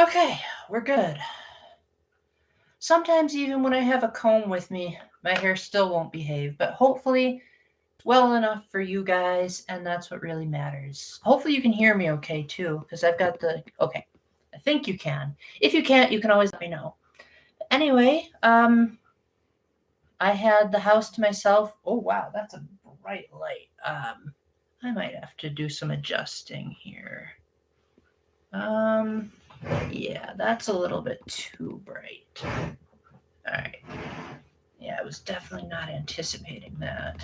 Okay, we're good. Sometimes even when I have a comb with me, my hair still won't behave, but hopefully well enough for you guys, and that's what really matters. Hopefully you can hear me okay too, because I've got the okay. I think you can. If you can't, you can always let me know. Anyway, I had the house to myself. Oh wow, that's a bright light. I might have to do some adjusting here. Um, yeah, that's a little bit too bright. All right. Yeah, I was definitely not anticipating that.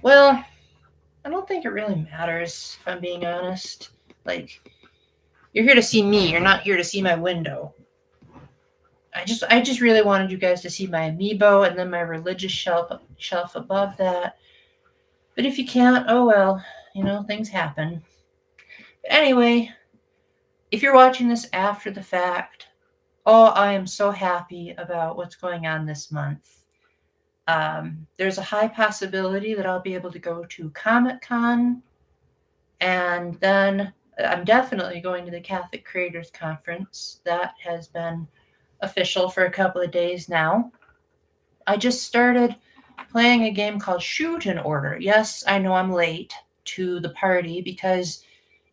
Well, I don't think it really matters, if I'm being honest. Like, you're here to see me, you're not here to see my window. I just really wanted you guys to see my amiibo and then my religious shelf above that. But if you can't, oh well, things happen. But anyway, if you're watching this after the fact, oh, I am so happy about what's going on this month. There's a high possibility that I'll be able to go to Comic Con, and then I'm definitely going to the Catholic Creators Conference. That has been official for a couple of days now. I just started playing a game called Shoot in Order. Yes, I know I'm late to the party because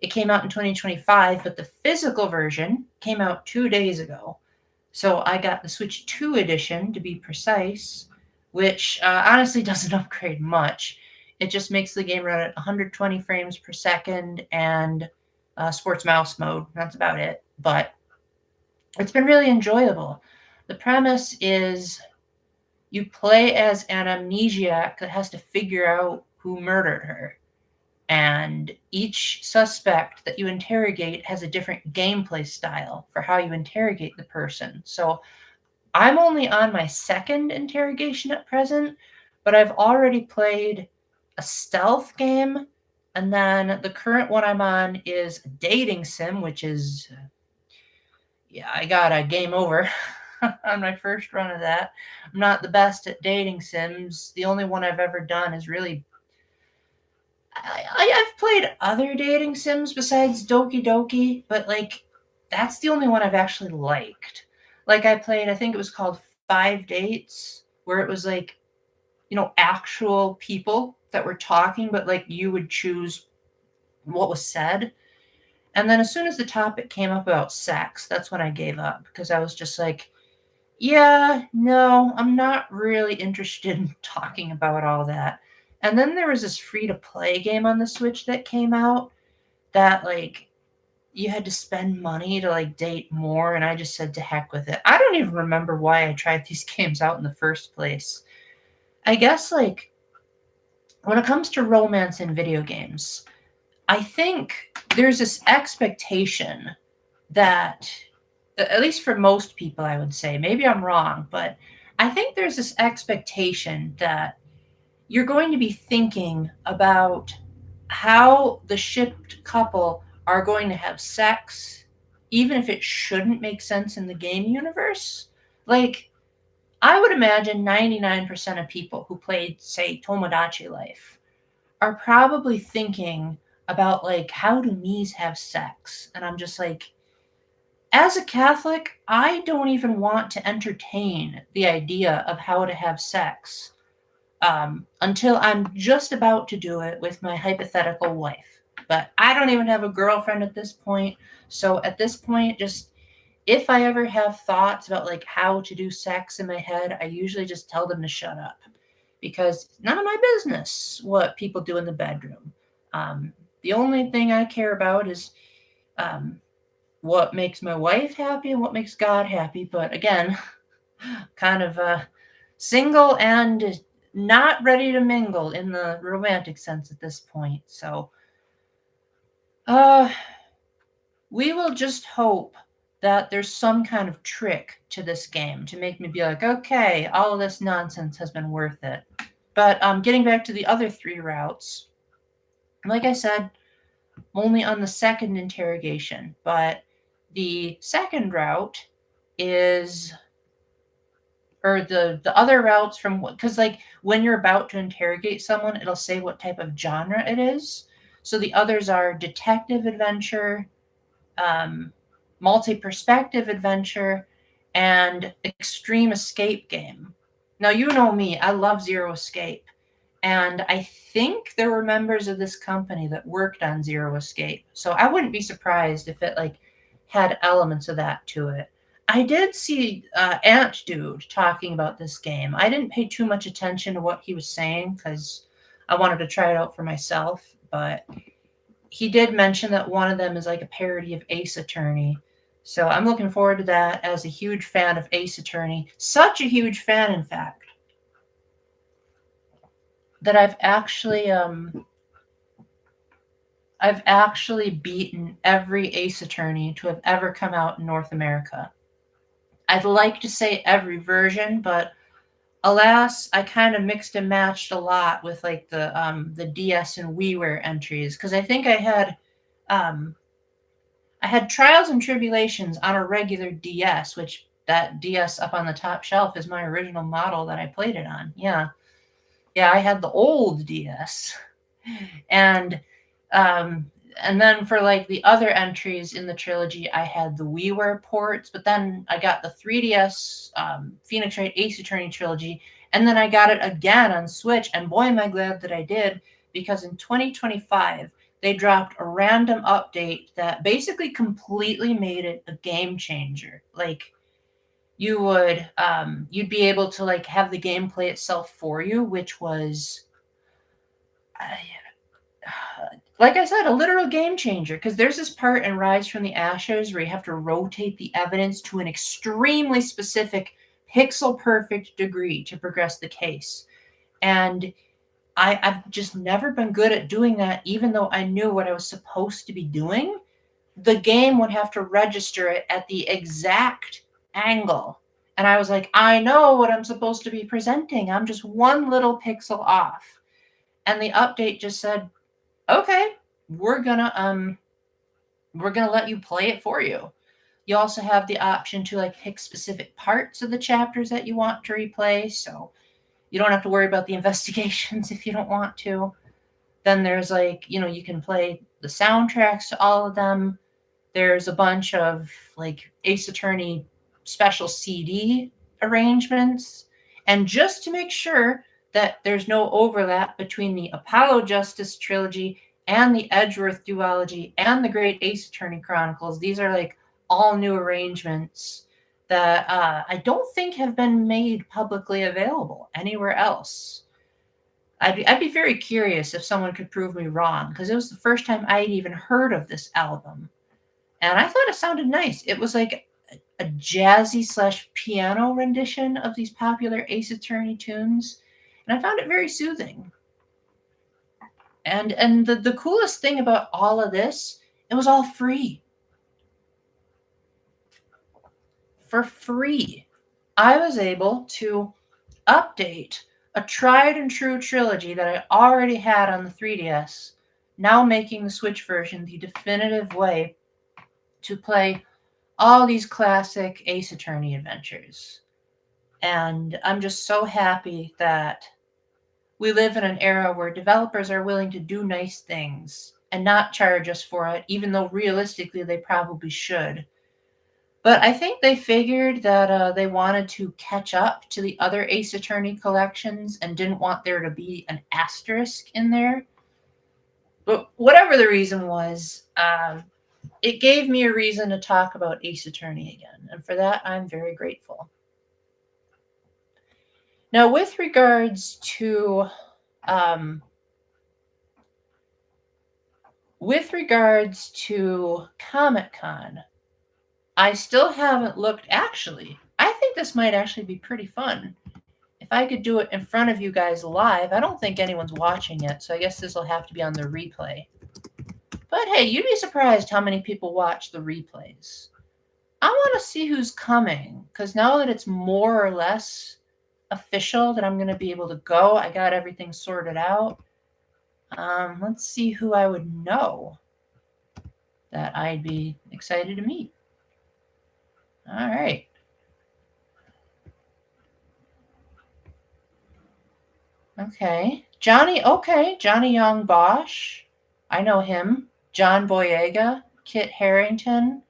it came out in 2025, but the physical version came out 2 days ago. So I got the Switch 2 edition to be precise, which honestly doesn't upgrade much. It just makes the game run at 120 frames per second and sports mouse mode. That's about it. But it's been really enjoyable. The premise is you play as an amnesiac that has to figure out who murdered her. And each suspect that you interrogate has a different gameplay style for how you interrogate the person. So I'm only on my second interrogation at present, but I've already played a stealth game, and then the current one I'm on is a dating sim, which is, yeah, I got a game over on my first run of that. I'm not the best at dating sims. The only one I've ever done is really. I've played other dating sims besides Doki Doki, but like that's the only one I've actually liked. Like I played, I think it was called 5 Dates, where it was like, actual people that were talking, but like you would choose what was said. And then as soon as the topic came up about sex, that's when I gave up because I was just like, yeah, no, I'm not really interested in talking about all that. And then there was this free to play game on the Switch that came out that like you had to spend money to like date more, and I just said to heck with it. I don't even remember why I tried these games out in the first place. I guess like when it comes to romance in video games, I think there's this expectation that, at least for most people, I would say, maybe I'm wrong, but I think there's this expectation that you're going to be thinking about how the shipped couple are going to have sex, even if it shouldn't make sense in the game universe. Like, I would imagine 99% of people who played, say, Tomodachi Life are probably thinking about, like, how do Mies have sex? And I'm just like, as a Catholic, I don't even want to entertain the idea of how to have sex until I'm just about to do it with my hypothetical wife. But I don't even have a girlfriend at this point. So at this point, just if I ever have thoughts about like how to do sex in my head, I usually just tell them to shut up because it's none of my business what people do in the bedroom. The only thing I care about is um, what makes my wife happy and what makes God happy. But again, kind of single and not ready to mingle in the romantic sense at this point. So, uh, we will just hope that there's some kind of trick to this game to make me be like, okay, all of this nonsense has been worth it. But getting back to the other three routes, like I said, only on the second interrogation, but the second route is, or the other routes from what, because like when you're about to interrogate someone, it'll say what type of genre it is. So the others are detective adventure, multi-perspective adventure, and extreme escape game. Now, you know me, I love Zero Escape. And I think there were members of this company that worked on Zero Escape. So I wouldn't be surprised if it like had elements of that to it. I did see Ant Dude talking about this game. I didn't pay too much attention to what he was saying because I wanted to try it out for myself. But he did mention that one of them is like a parody of Ace Attorney. So I'm looking forward to that as a huge fan of Ace Attorney. Such a huge fan, in fact, that I've actually beaten every Ace Attorney to have ever come out in North America. I'd like to say every version, but alas, I kind of mixed and matched a lot with like the DS and WiiWare entries because I had Trials and Tribulations on a regular DS, which that DS up on the top shelf is my original model that I played it on. Yeah. Yeah, I had the old DS. And um and then for like the other entries in the trilogy, I had the WiiWare ports, but then I got the 3DS Phoenix Wright Ace Attorney trilogy, and then I got it again on Switch, and boy am I glad that I did, because in 2025 they dropped a random update that basically completely made it a game changer. Like you'd be able to like have the game play itself for you, which was like I said, a literal game changer. Because there's this part in Rise from the Ashes where you have to rotate the evidence to an extremely specific pixel perfect degree to progress the case. And I've just never been good at doing that, even though I knew what I was supposed to be doing. The game would have to register it at the exact angle. And I was like, I know what I'm supposed to be presenting. I'm just one little pixel off. And the update just said, okay, we're gonna let you play it for you. You also have the option to like pick specific parts of the chapters that you want to replay, so you don't have to worry about the investigations if you don't want to. Then there's like, you can play the soundtracks to all of them. There's a bunch of like Ace Attorney special CD arrangements. And just to make sure that there's no overlap between the Apollo Justice trilogy and the Edgeworth duology and the Great Ace Attorney Chronicles, these are like all new arrangements that I don't think have been made publicly available anywhere else. I'd be very curious if someone could prove me wrong, because it was the first time I'd even heard of this album. And I thought it sounded nice. It was like a jazzy slash piano rendition of these popular Ace Attorney tunes. And I found it very soothing. And the coolest thing about all of this, it was all free. For free. I was able to update a tried and true trilogy that I already had on the 3DS, now making the Switch version the definitive way to play all these classic Ace Attorney adventures. And I'm just so happy that we live in an era where developers are willing to do nice things and not charge us for it, even though realistically they probably should. But I think they figured that they wanted to catch up to the other Ace Attorney collections and didn't want there to be an asterisk in there. But whatever the reason was, it gave me a reason to talk about Ace Attorney again. And for that, I'm very grateful. Now, with regards to Comic-Con, I still haven't looked. Actually, I think this might actually be pretty fun. If I could do it in front of you guys live, I don't think anyone's watching it, so I guess this will have to be on the replay. But hey, you'd be surprised how many people watch the replays. I want to see who's coming, because now that it's more or less official that I'm going to be able to go, I got everything sorted out. Let's see who I would know that I'd be excited to meet. All right. Okay. Johnny Young Bosch. I know him. John Boyega. Kit Harington,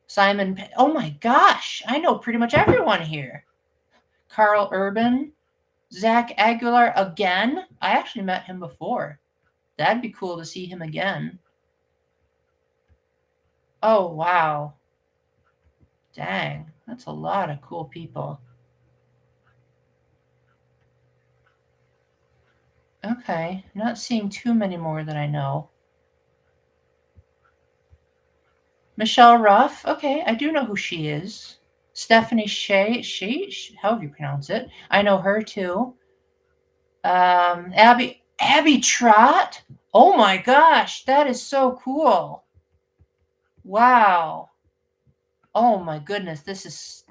Simon. Oh my gosh, I know pretty much everyone here. Carl Urban, Zach Aguilar again. I actually met him before. That'd be cool to see him again. Oh, wow. Dang, that's a lot of cool people. Okay, not seeing too many more that I know. Michelle Ruff. Okay, I do know who she is. Stephanie however you pronounce it. I know her too. Abby Trott. Oh my gosh, that is so cool. Wow. Oh my goodness, this is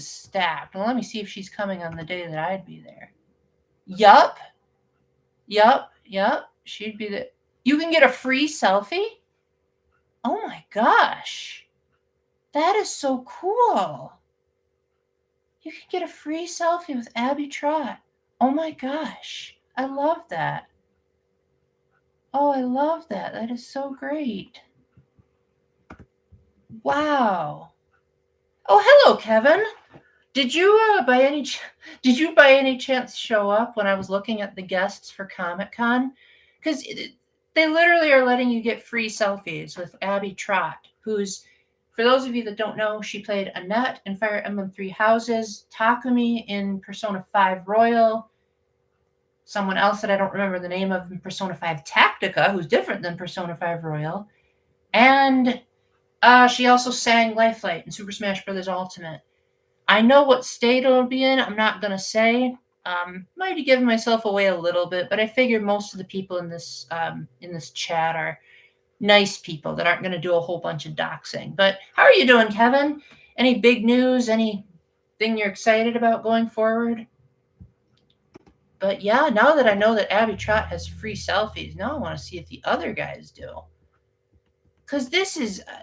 stacked. Well, let me see if she's coming on the day that I'd be there. Yup. Yup. She'd be there. You can get a free selfie? Oh my gosh. That is so cool. You can get a free selfie with Abby Trott. Oh my gosh. I love that. Oh, I love that. That is so great. Wow. Oh, hello, Kevin. Did you did you by any chance show up when I was looking at the guests for Comic-Con? Cuz they literally are letting you get free selfies with Abby Trott, who's, for those of you that don't know, she played Annette in Fire Emblem Three Houses, Takumi in Persona 5 Royal, someone else that I don't remember the name of in Persona 5 Tactica, who's different than Persona 5 Royal, and she also sang Lifelight in Super Smash Bros. Ultimate. I know what state it'll be in. I'm not gonna say. Might have given myself away a little bit, but I figured most of the people in this chat are nice people that aren't going to do a whole bunch of doxing. But how are you doing, Kevin? Any big news? Anything you're excited about going forward? But yeah, now that I know that Abby Trott has free selfies, now I want to see if the other guys do. Because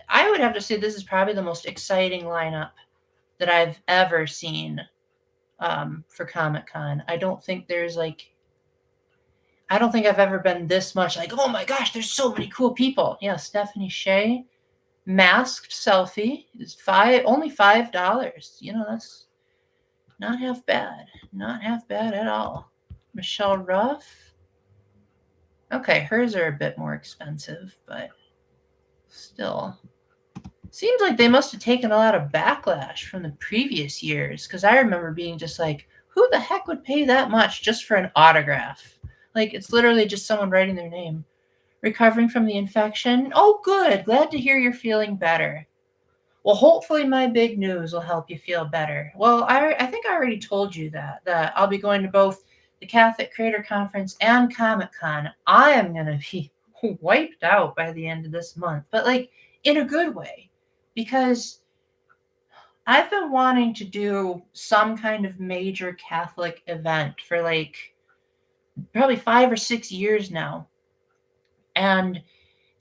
I would have to say, this is probably the most exciting lineup that I've ever seen for Comic-Con. I don't think I've ever been this much like, oh my gosh, there's so many cool people. Yeah, Stephanie Shea, masked selfie is only $5. That's not half bad. Not half bad at all. Michelle Ruff. Okay, hers are a bit more expensive, but still. Seems like they must have taken a lot of backlash from the previous years, because I remember being just like, who the heck would pay that much just for an autograph? Like, it's literally just someone writing their name. Recovering from the infection? Oh, good. Glad to hear you're feeling better. Well, hopefully my big news will help you feel better. Well, I think I already told you that I'll be going to both the Catholic Creator Conference and Comic-Con. I am going to be wiped out by the end of this month, but like in a good way, because I've been wanting to do some kind of major Catholic event for like probably 5 or 6 years now. And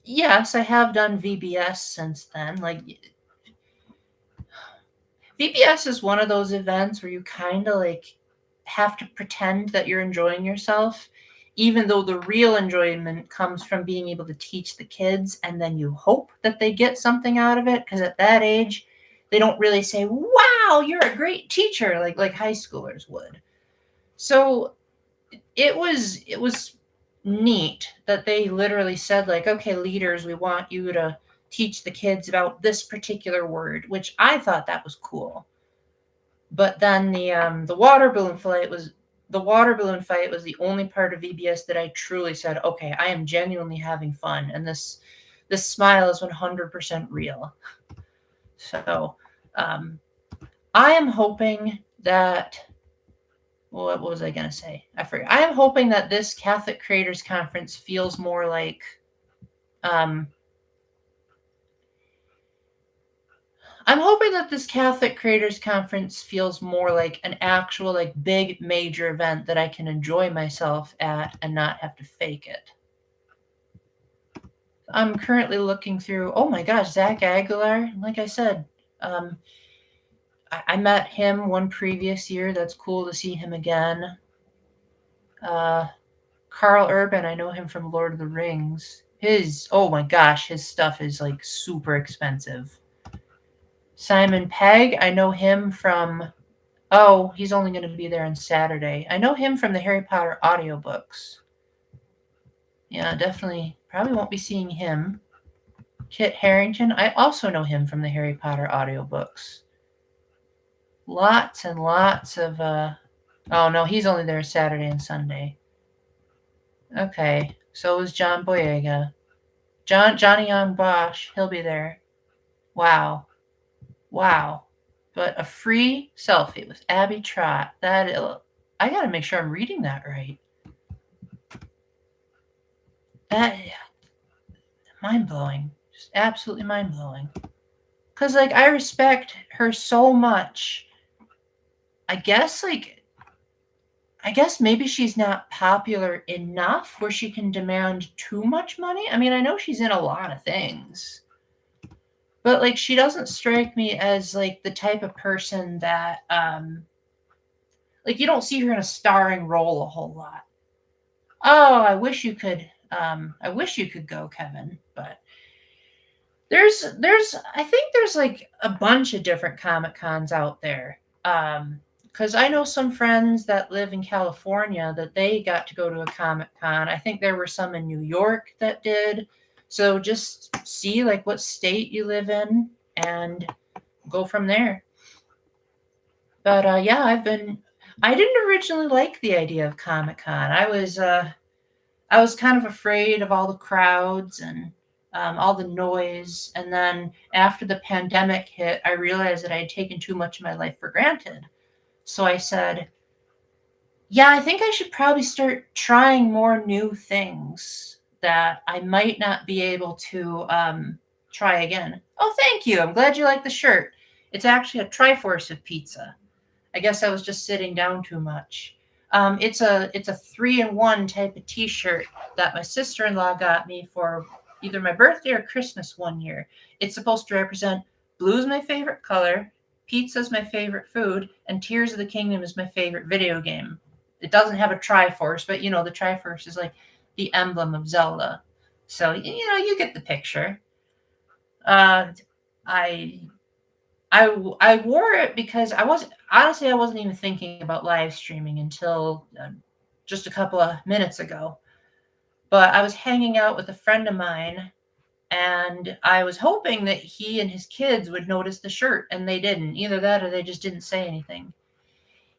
yes, I have done VBS since then. Like, VBS is one of those events where you kind of like have to pretend that you're enjoying yourself, even though the real enjoyment comes from being able to teach the kids, and then you hope that they get something out of it, because at that age, they don't really say, wow, you're a great teacher, like high schoolers would. So it was neat that they literally said, like, okay, leaders, we want you to teach the kids about this particular word, which I thought that was cool. But then the water balloon fight was the only part of VBS that I truly said, okay, I am genuinely having fun, and this smile is 100% real. So I am hoping that, what was I going to say? I forgot. I am hoping that this Catholic Creators Conference feels more like I'm hoping that this Catholic Creators Conference feels more like an actual, like, big, major event that I can enjoy myself at and not have to fake it. I'm currently looking through, oh my gosh, Zach Aguilar. Like I said, I met him one previous year. That's cool to see him again. Carl Urban, I know him from Lord of the Rings. Oh my gosh, his stuff is like super expensive. Simon Pegg, I know him from, oh, he's only going to be there on Saturday. I know him from the Harry Potter audiobooks. Yeah, definitely. Probably won't be seeing him. Kit Harrington, I also know him from the Harry Potter audiobooks. Lots and lots of, oh no, he's only there Saturday and Sunday. Okay, so is John Boyega. Johnny Young Bosch, he'll be there. Wow. Wow. But a free selfie with Abby Trott. I gotta make sure I'm reading that right. That mind blowing. Just absolutely mind blowing. Cause like I respect her so much. I guess like I guess maybe she's not popular enough where she can demand too much money. I mean, I know she's in a lot of things. But like she doesn't strike me as like the type of person that like you don't see her in a starring role a whole lot. Oh, I wish you could go, Kevin, but there's I think there's like a bunch of different Comic Cons out there. Because I know some friends that live in California that they got to go to a Comic Con. I think there were some in New York that did. So just see like what state you live in and go from there. But yeah, I didn't originally like the idea of Comic Con. I was kind of afraid of all the crowds and all the noise. And then after the pandemic hit, I realized that I had taken too much of my life for granted. So I said, yeah, I think I should probably start trying more new things that I might not be able to try again. Oh, thank you. I'm glad you like the shirt. It's actually a Triforce of pizza. I guess I was just sitting down too much. It's a 3-in-1 type of T-shirt that my sister-in-law got me for either my birthday or Christmas one year. It's supposed to represent blue is my favorite color, pizza is my favorite food, and Tears of the Kingdom is my favorite video game. It doesn't have a Triforce, but you know the Triforce is like the emblem of Zelda. So you know you get the picture. Uh, I I wore it because I wasn't even thinking about live streaming until just a couple of minutes ago. But I was hanging out with a friend of mine, and I was hoping that he and his kids would notice the shirt, and they didn't. Either that, or they just didn't say anything.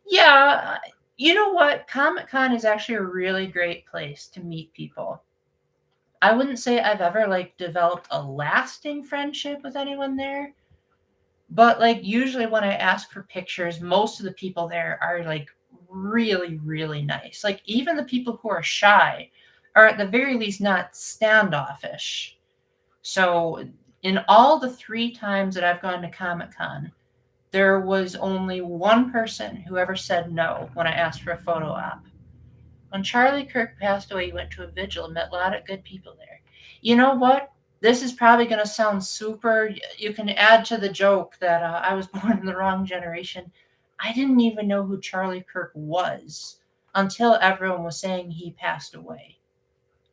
Yeah, you know what? Comic Con is actually a really great place to meet people. I wouldn't say I've ever like developed a lasting friendship with anyone there. But like usually when I ask for pictures, most of the people there are like really, really nice. Like even the people who are shy are at the very least not standoffish. So in all the 3 times that I've gone to Comic Con, there was only one person who ever said no when I asked for a photo op. When Charlie Kirk passed away, he went to a vigil and met a lot of good people there. You know what? This is probably going to sound super. You can add to the joke that I was born in the wrong generation. I didn't even know who Charlie Kirk was until everyone was saying he passed away.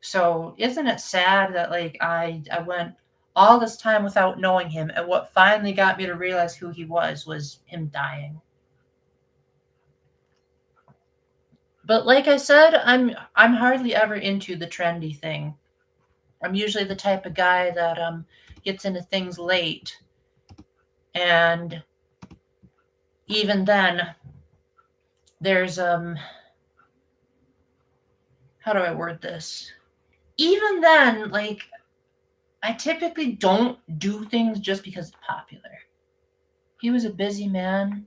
So isn't it sad that like I went all this time without knowing him, and what finally got me to realize who he was him dying. But like I said, I'm hardly ever into the trendy thing. I'm usually the type of guy that gets into things late, and even then, there's how do I word this? Even then, like I typically don't do things just because it's popular. He was a busy man.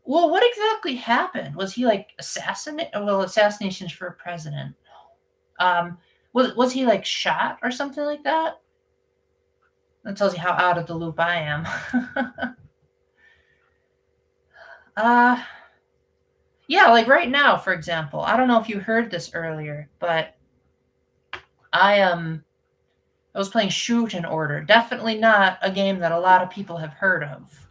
Well, what exactly happened? Was he like assassinated? Well, assassinations for a president. Um, was he like shot or something like that? That tells you how out of the loop I am. uh yeah, like right now, for example. I don't know if you heard this earlier, but I I was playing Shoot in Order. Definitely not a game that a lot of people have heard of.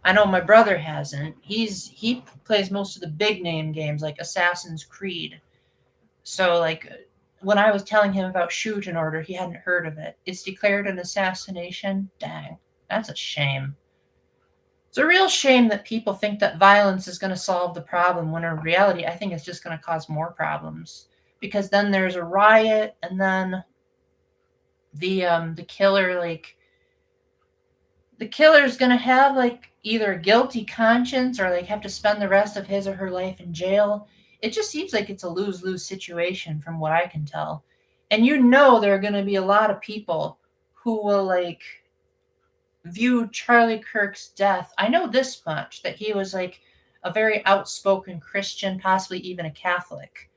I know my brother hasn't. He plays most of the big name games like Assassin's Creed. So like when I was telling him about Shoot in Order, he hadn't heard of it. It's declared an assassination. Dang, that's a shame. It's a real shame that people think that violence is going to solve the problem when in reality, I think it's just going to cause more problems. Because then there's a riot, and then the killer, like, the killer's going to have like either a guilty conscience or like have to spend the rest of his or her life in jail. It just seems like it's a lose-lose situation from what I can tell. And there are going to be a lot of people who will like view Charlie Kirk's death. I know this much, that he was like a very outspoken Christian, possibly even a Catholic,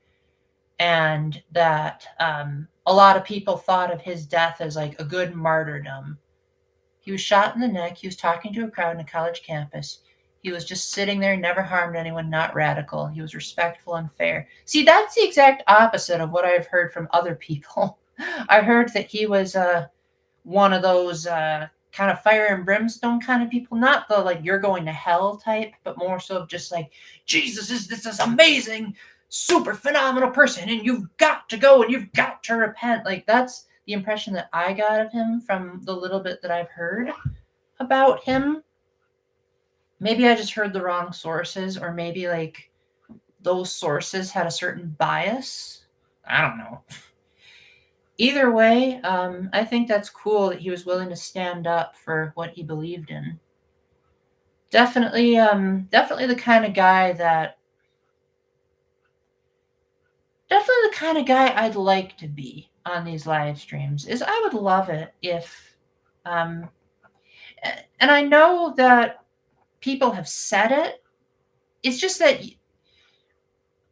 and that a lot of people thought of his death as like a good martyrdom. He was shot in the neck. He was talking to a crowd in a college campus. He was just sitting there, never harmed anyone, not radical. He was respectful and fair. See, that's the exact opposite of what I've heard from other people. I heard that he was one of those kind of fire and brimstone kind of people, not the like you're going to hell type, but more so of just like, Jesus is this amazing, super phenomenal person, and you've got to go and you've got to repent. Like, that's the impression that I got of him from the little bit that I've heard about him. Maybe I just heard the wrong sources, or maybe like those sources had a certain bias. I don't know. Either way, I think that's cool that he was willing to stand up for what he believed in. Definitely the kind of guy I'd like to be on these live streams. Is I would love it if, and I know that people have said it. It's just that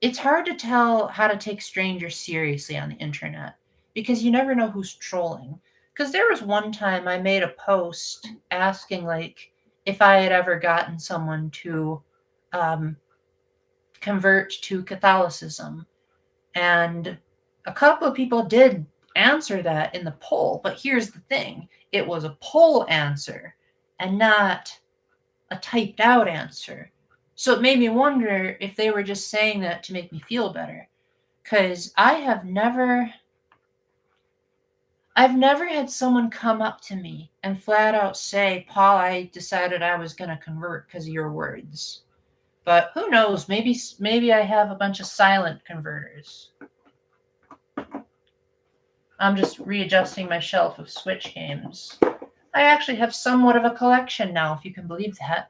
it's hard to tell how to take strangers seriously on the internet because you never know who's trolling. Because there was one time I made a post asking like if I had ever gotten someone to um, convert to Catholicism, and a couple of people did answer that in the poll. But here's the thing: it was a poll answer and not a typed out answer. So it made me wonder if they were just saying that to make me feel better. Because I've never had someone come up to me and flat out say, Paul, I decided I was going to convert because of your words. But who knows? Maybe I have a bunch of silent converters. I'm just readjusting my shelf of Switch games. I actually have somewhat of a collection now, if you can believe that.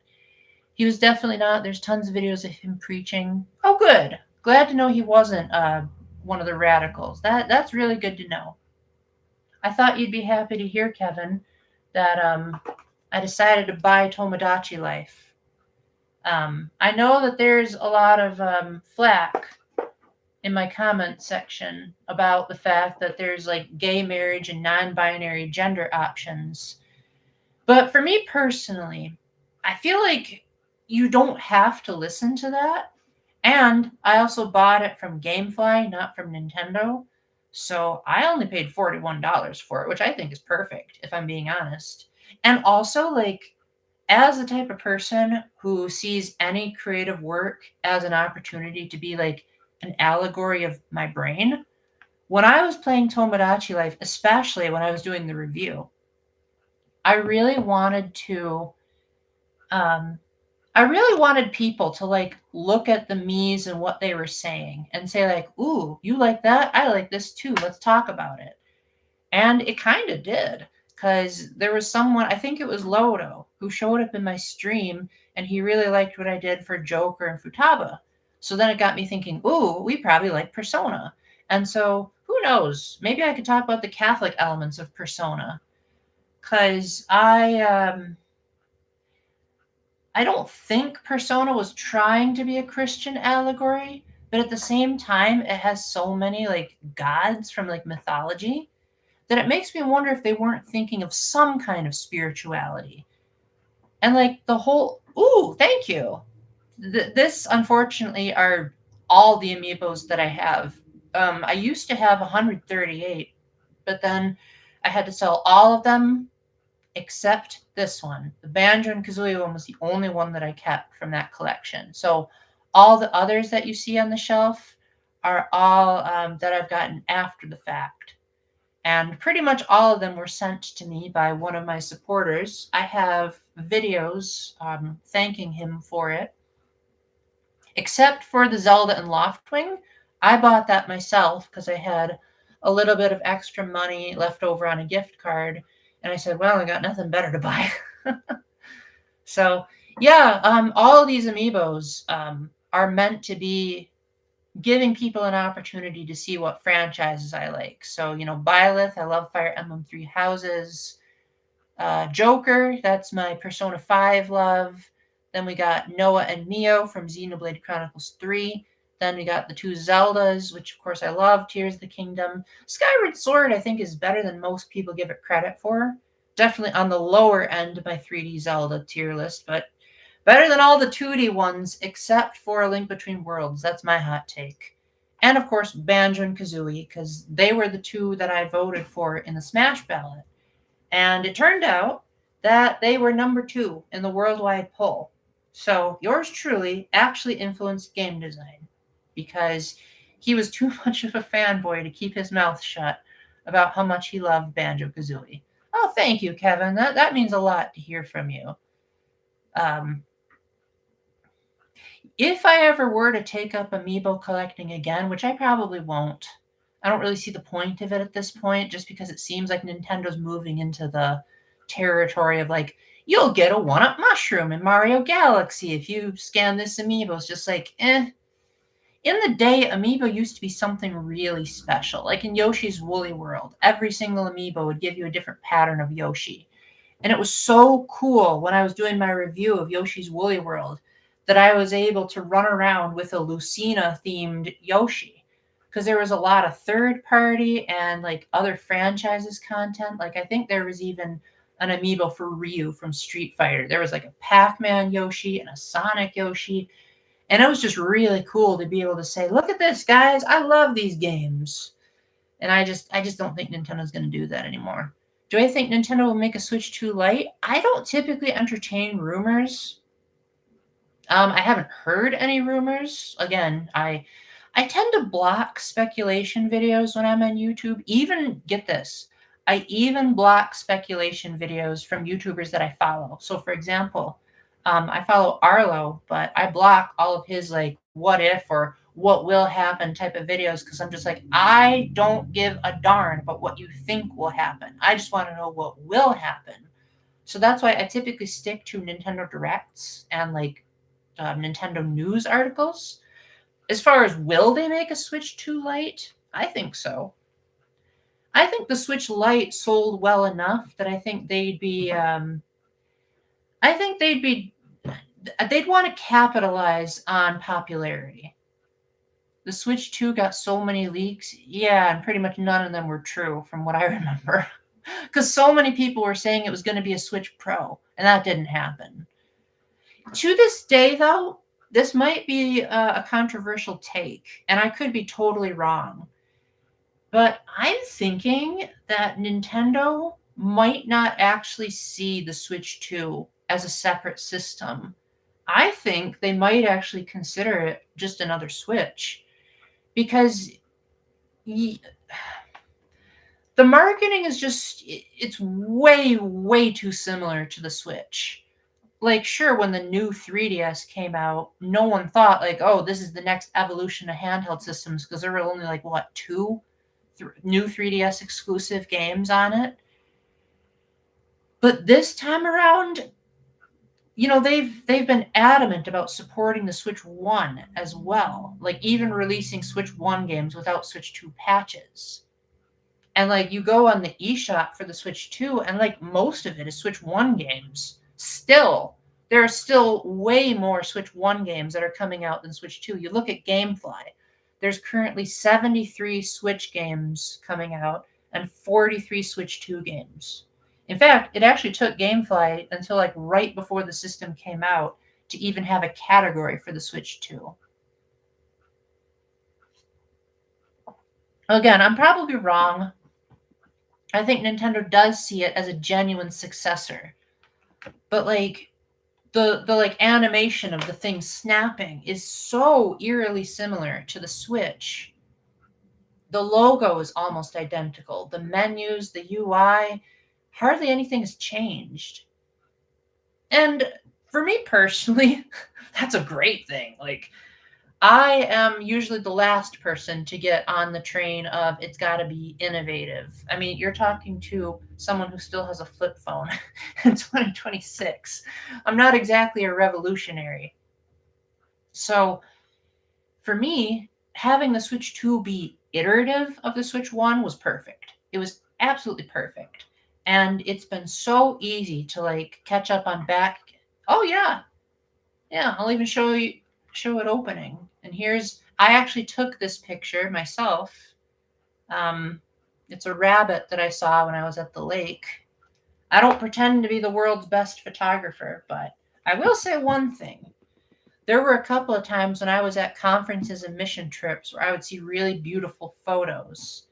He was definitely not. There's tons of videos of him preaching. Oh, good. Glad to know he wasn't one of the radicals. That's really good to know. I thought you'd be happy to hear, Kevin, that I decided to buy Tomodachi Life. I know that there's a lot of flack in my comment section about the fact that there's like gay marriage and non-binary gender options. But for me personally, I feel like you don't have to listen to that. And I also bought it from GameFly, not from Nintendo. So I only paid $41 for it, which I think is perfect, if I'm being honest. And also, like, as the type of person who sees any creative work as an opportunity to be like an allegory of my brain, when I was playing Tomodachi Life, especially when I was doing the review, I really wanted to I really wanted people to like look at the me's and what they were saying and say like, "Ooh, you like that? I like this too. Let's talk about it." And it kind of did, because there was someone, I think it was Lodo, who showed up in my stream and he really liked what I did for Joker and Futaba. So then it got me thinking, "Ooh, we probably like Persona." And so who knows? Maybe I could talk about the Catholic elements of Persona, because I don't think Persona was trying to be a Christian allegory, but at the same time, it has so many like gods from like mythology that it makes me wonder if they weren't thinking of some kind of spirituality. And like the whole, ooh, thank you. This unfortunately are all the amiibos that I have. I used to have 138, but then I had to sell all of them except this one. The Banjo and Kazooie one was the only one that I kept from that collection. So all the others that you see on the shelf are all that I've gotten after the fact. And pretty much all of them were sent to me by one of my supporters. I have videos thanking him for it. Except for the Zelda and Loftwing, I bought that myself because I had a little bit of extra money left over on a gift card. And I said, well, I got nothing better to buy. So, yeah, all of these amiibos are meant to be giving people an opportunity to see what franchises I like. So, Byleth, I love Fire Emblem Three Houses. Joker, that's my Persona 5 love. Then we got Noah and Mio from Xenoblade Chronicles 3. Then we got the two Zeldas, which of course I love, Tears of the Kingdom. Skyward Sword, I think, is better than most people give it credit for. Definitely on the lower end of my 3D Zelda tier list, but better than all the 2D ones, except for A Link Between Worlds. That's my hot take. And of course, Banjo and Kazooie, because they were the two that I voted for in the Smash ballot. And it turned out that they were number 2 in the worldwide poll. So yours truly actually influenced game design because he was too much of a fanboy to keep his mouth shut about how much he loved Banjo-Kazooie. Oh, thank you, Kevin. That means a lot to hear from you. If I ever were to take up amiibo collecting again, which I probably won't, I don't really see the point of it at this point, just because it seems like Nintendo's moving into the territory of like, you'll get a one-up mushroom in Mario Galaxy if you scan this amiibo. It's just like, eh. In the day, amiibo used to be something really special. Like in Yoshi's Woolly World, every single amiibo would give you a different pattern of Yoshi. And it was so cool when I was doing my review of Yoshi's Woolly World that I was able to run around with a Lucina themed Yoshi. Because there was a lot of third party and like other franchises content. Like I think there was even an amiibo for Ryu from Street Fighter. There was like a Pac-Man Yoshi and a Sonic Yoshi. And it was just really cool to be able to say, look at this, guys. I love these games. And I just don't think Nintendo's going to do that anymore. Do I think Nintendo will make a Switch 2 Lite? I don't typically entertain rumors. I haven't heard any rumors. Again, I tend to block speculation videos when I'm on YouTube. Even, get this, I even block speculation videos from YouTubers that I follow. So, for example, I follow Arlo, but I block all of his like what if or what will happen type of videos because I'm just like, I don't give a darn about what you think will happen. I just want to know what will happen. So that's why I typically stick to Nintendo Directs and like Nintendo news articles. As far as will they make a Switch 2 Lite, I think so. I think the Switch Lite sold well enough that I think they'd be. They'd want to capitalize on popularity. The Switch 2 got so many leaks, yeah, and pretty much none of them were true from what I remember. Because so many people were saying it was going to be a Switch Pro, and that didn't happen. To this day, though, this might be a controversial take, and I could be totally wrong. But I'm thinking that Nintendo might not actually see the Switch 2 as a separate system. I think they might actually consider it just another Switch because the marketing is just, it's way, way too similar to the Switch. Like, sure, when the new 3DS came out, no one thought, like, oh, this is the next evolution of handheld systems because there were only, like, what, two new 3DS exclusive games on it? But this time around, they've been adamant about supporting the Switch 1 as well, like even releasing Switch 1 games without Switch 2 patches. And like you go on the eShop for the Switch 2 and like most of it is Switch 1 games. Still, there are still way more Switch 1 games that are coming out than Switch 2. You look at GameFly. There's currently 73 Switch games coming out and 43 Switch 2 games. In fact, it actually took GameFly until like right before the system came out to even have a category for the Switch 2. Again, I'm probably wrong. I think Nintendo does see it as a genuine successor. But like the like animation of the thing snapping is so eerily similar to the Switch The logo is almost identical. The menus, the UI, hardly anything has changed. And for me personally, that's a great thing. Like, I am usually the last person to get on the train of it's got to be innovative. I mean, you're talking to someone who still has a flip phone in 2026. I'm not exactly a revolutionary. So for me, having the Switch 2 be iterative of the Switch 1 was perfect. It was absolutely perfect. And it's been so easy to like catch up on back. Oh yeah. Yeah, I'll even show it opening. And here's I actually took this picture myself. Um it's a rabbit that I saw when I was at the lake. I don't pretend to be the world's best photographer, but I will say one thing. There were a couple of times when I was at conferences and mission trips where I would see really beautiful photos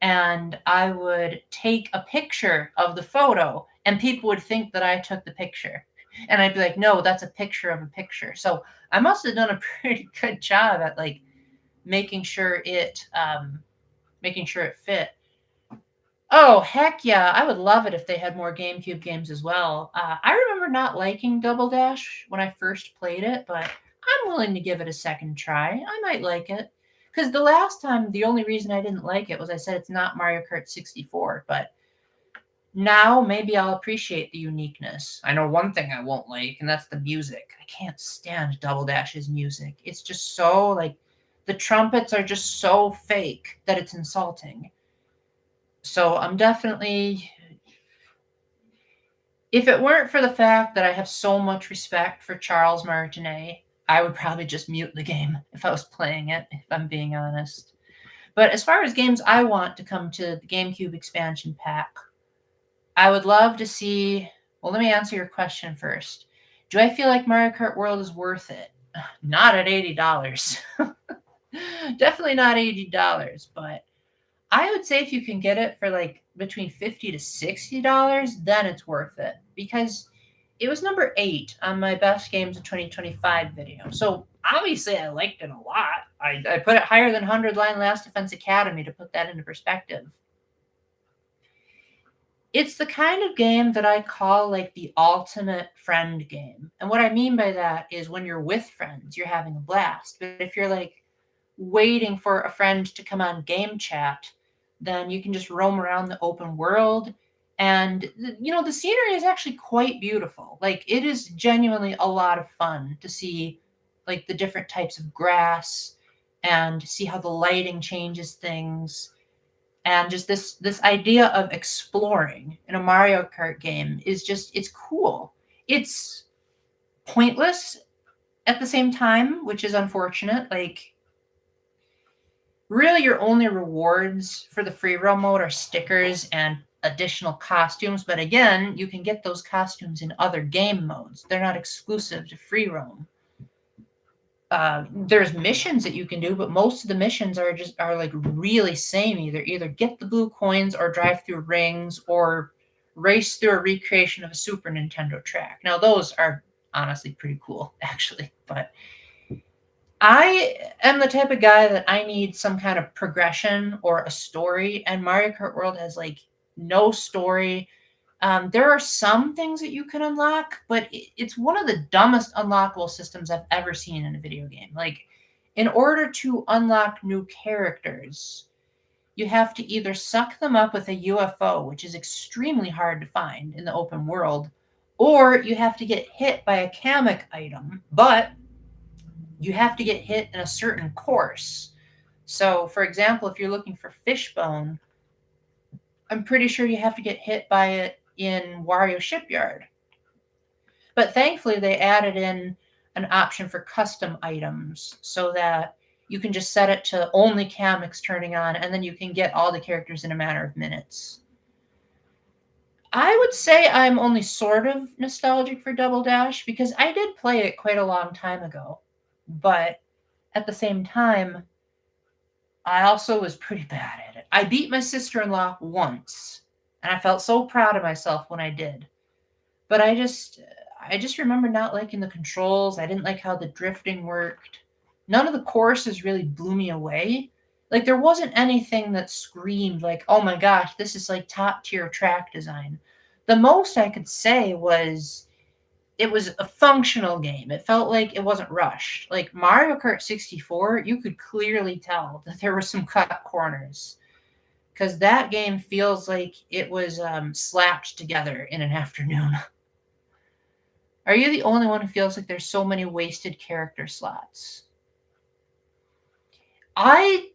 and I would take a picture of the photo and people would think that I took the picture. And I'd be like, no, that's a picture of a picture. So I must have done a pretty good job at like making sure it fit. Oh heck yeah! I would love it if they had more GameCube games as well. I remember not liking Double Dash when I first played it, but I'm willing to give it a second try. I might like it because the last time the only reason I didn't like it was I said it's not Mario Kart 64. But now maybe I'll appreciate the uniqueness. I know one thing I won't like, and that's the music. I can't stand Double Dash's music. It's just so like the trumpets are just so fake that it's insulting. So I'm definitely, if it weren't for the fact that I have so much respect for Charles Martinet, I would probably just mute the game if I was playing it, if I'm being honest. But as far as games I want to come to the GameCube expansion pack, I would love to see. Well, let me answer your question first. Do I feel like Mario Kart World is worth it? Not at $80. Definitely not $80, but I would say if you can get it for like between $50 to $60, then it's worth it because it was number 8 on my best games of 2025 video. So obviously I liked it a lot. I put it higher than 100 Line Last Defense Academy to put that into perspective. It's the kind of game that I call like the ultimate friend game. And what I mean by that is when you're with friends, you're having a blast. But if you're like waiting for a friend to come on game chat, then you can just roam around the open world. And, the scenery is actually quite beautiful. Like, it is genuinely a lot of fun to see, like, the different types of grass and see how the lighting changes things. And just this idea of exploring in a Mario Kart game is just, it's cool. It's pointless at the same time, which is unfortunate. Like, really your only rewards for the free roam mode are stickers and additional costumes, but again, you can get those costumes in other game modes. They're not exclusive to free roam. There's missions that you can do, but most of the missions are like really samey. They're either get the blue coins or drive through rings or race through a recreation of a Super Nintendo track. Now those are honestly pretty cool, actually, but I am the type of guy that I need some kind of progression or a story, and Mario Kart World has like no story. There are some things that you can unlock, but it's one of the dumbest unlockable systems I've ever seen in a video game. Like, in order to unlock new characters, you have to either suck them up with a UFO, which is extremely hard to find in the open world, or you have to get hit by a Kamek item, but you have to get hit in a certain course. So, for example, if you're looking for Fishbone, I'm pretty sure you have to get hit by it in Wario Shipyard. But thankfully, they added in an option for custom items so that you can just set it to only Kamek's turning on, and then you can get all the characters in a matter of minutes. I would say I'm only sort of nostalgic for Double Dash because I did play it quite a long time ago. But at the same time, I also was pretty bad at it. I beat my sister-in-law once, and I felt so proud of myself when I did. But I just remember not liking the controls. I didn't like how the drifting worked. None of the courses really blew me away, Like there wasn't anything that screamed like, "Oh my gosh, this is like top tier track design." The most I could say was it was a functional game. It felt like it wasn't rushed. Like Mario Kart 64, you could clearly tell that there were some cut corners because that game feels like it was slapped together in an afternoon. Are you the only one who feels like there's so many wasted character slots? I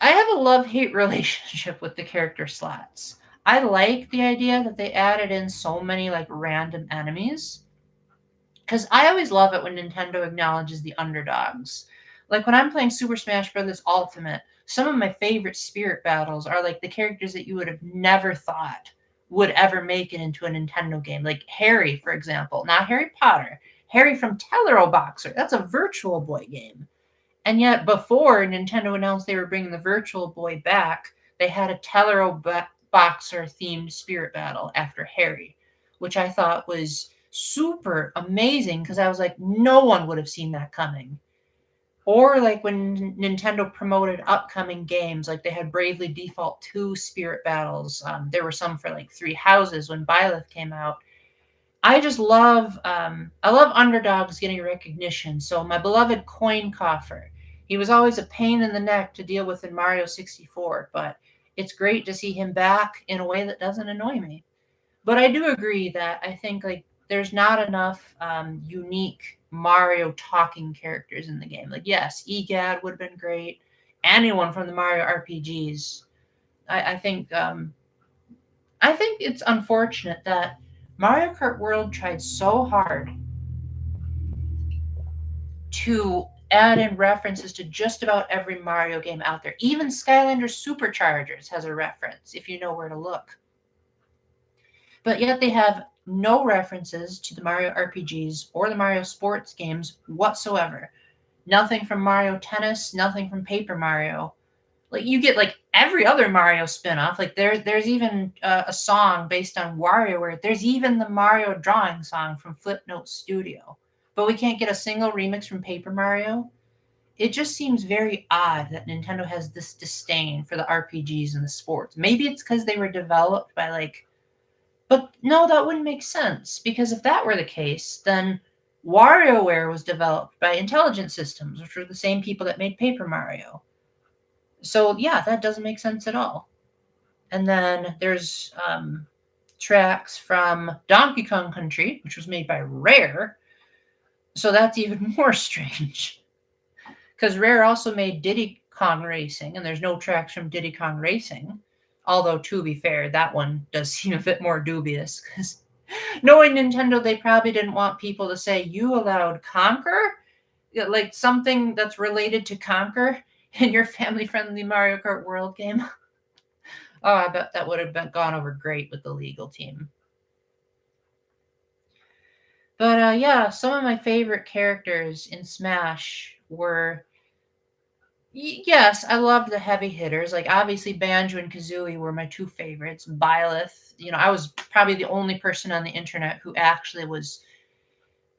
I have a love-hate relationship with the character slots. I like the idea that they added in so many like random enemies because I always love it when Nintendo acknowledges the underdogs. Like when I'm playing Super Smash Bros. Ultimate, some of my favorite spirit battles are like the characters that you would have never thought would ever make it into a Nintendo game. Like Harry, for example, not Harry Potter, Harry from Tellero Boxer. That's a Virtual Boy game. And yet, before Nintendo announced they were bringing the Virtual Boy back, they had a Tellero Boxer themed spirit battle after Harry, which I thought was super amazing because I was like, no one would have seen that coming. Or like when Nintendo promoted upcoming games, like they had Bravely Default 2 spirit battles. There were some for like Three Houses when Byleth came out. I love underdogs getting recognition. So my beloved Coin Coffer, he was always a pain in the neck to deal with in Mario 64, but it's great to see him back in a way that doesn't annoy me. But I do agree that I think like there's not enough unique Mario talking characters in the game. Like yes, Egad would have been great. Anyone from the Mario RPGs. I, I think um, I think it's unfortunate that Mario Kart World tried so hard to add in references to just about every Mario game out there. Even Skylanders Superchargers has a reference if you know where to look. But yet they have no references to the Mario RPGs or the Mario sports games whatsoever. Nothing from Mario Tennis, nothing from Paper Mario. Like you get like every other Mario spin-off. Like there's even a song based on WarioWare. There's even the Mario drawing song from Flipnote Studio. But we can't get a single remix from Paper Mario. It just seems very odd that Nintendo has this disdain for the RPGs and the sports. Maybe it's because they were developed by like, but no, that wouldn't make sense because if that were the case, then WarioWare was developed by Intelligent Systems, which were the same people that made Paper Mario. So yeah, that doesn't make sense at all. And then there's tracks from Donkey Kong Country, which was made by Rare. So that's even more strange. Because Rare also made Diddy Kong Racing, and there's no tracks from Diddy Kong Racing. Although, to be fair, that one does seem a bit more dubious. Because knowing Nintendo, they probably didn't want people to say, you allowed Conquer? Like something that's related to Conquer in your family friendly Mario Kart World game. Oh, I bet that would have gone over great with the legal team. But yeah, some of my favorite characters in Smash were. Yes, I loved the heavy hitters. Like obviously, Banjo and Kazooie were my two favorites. Byleth, I was probably the only person on the internet who actually was.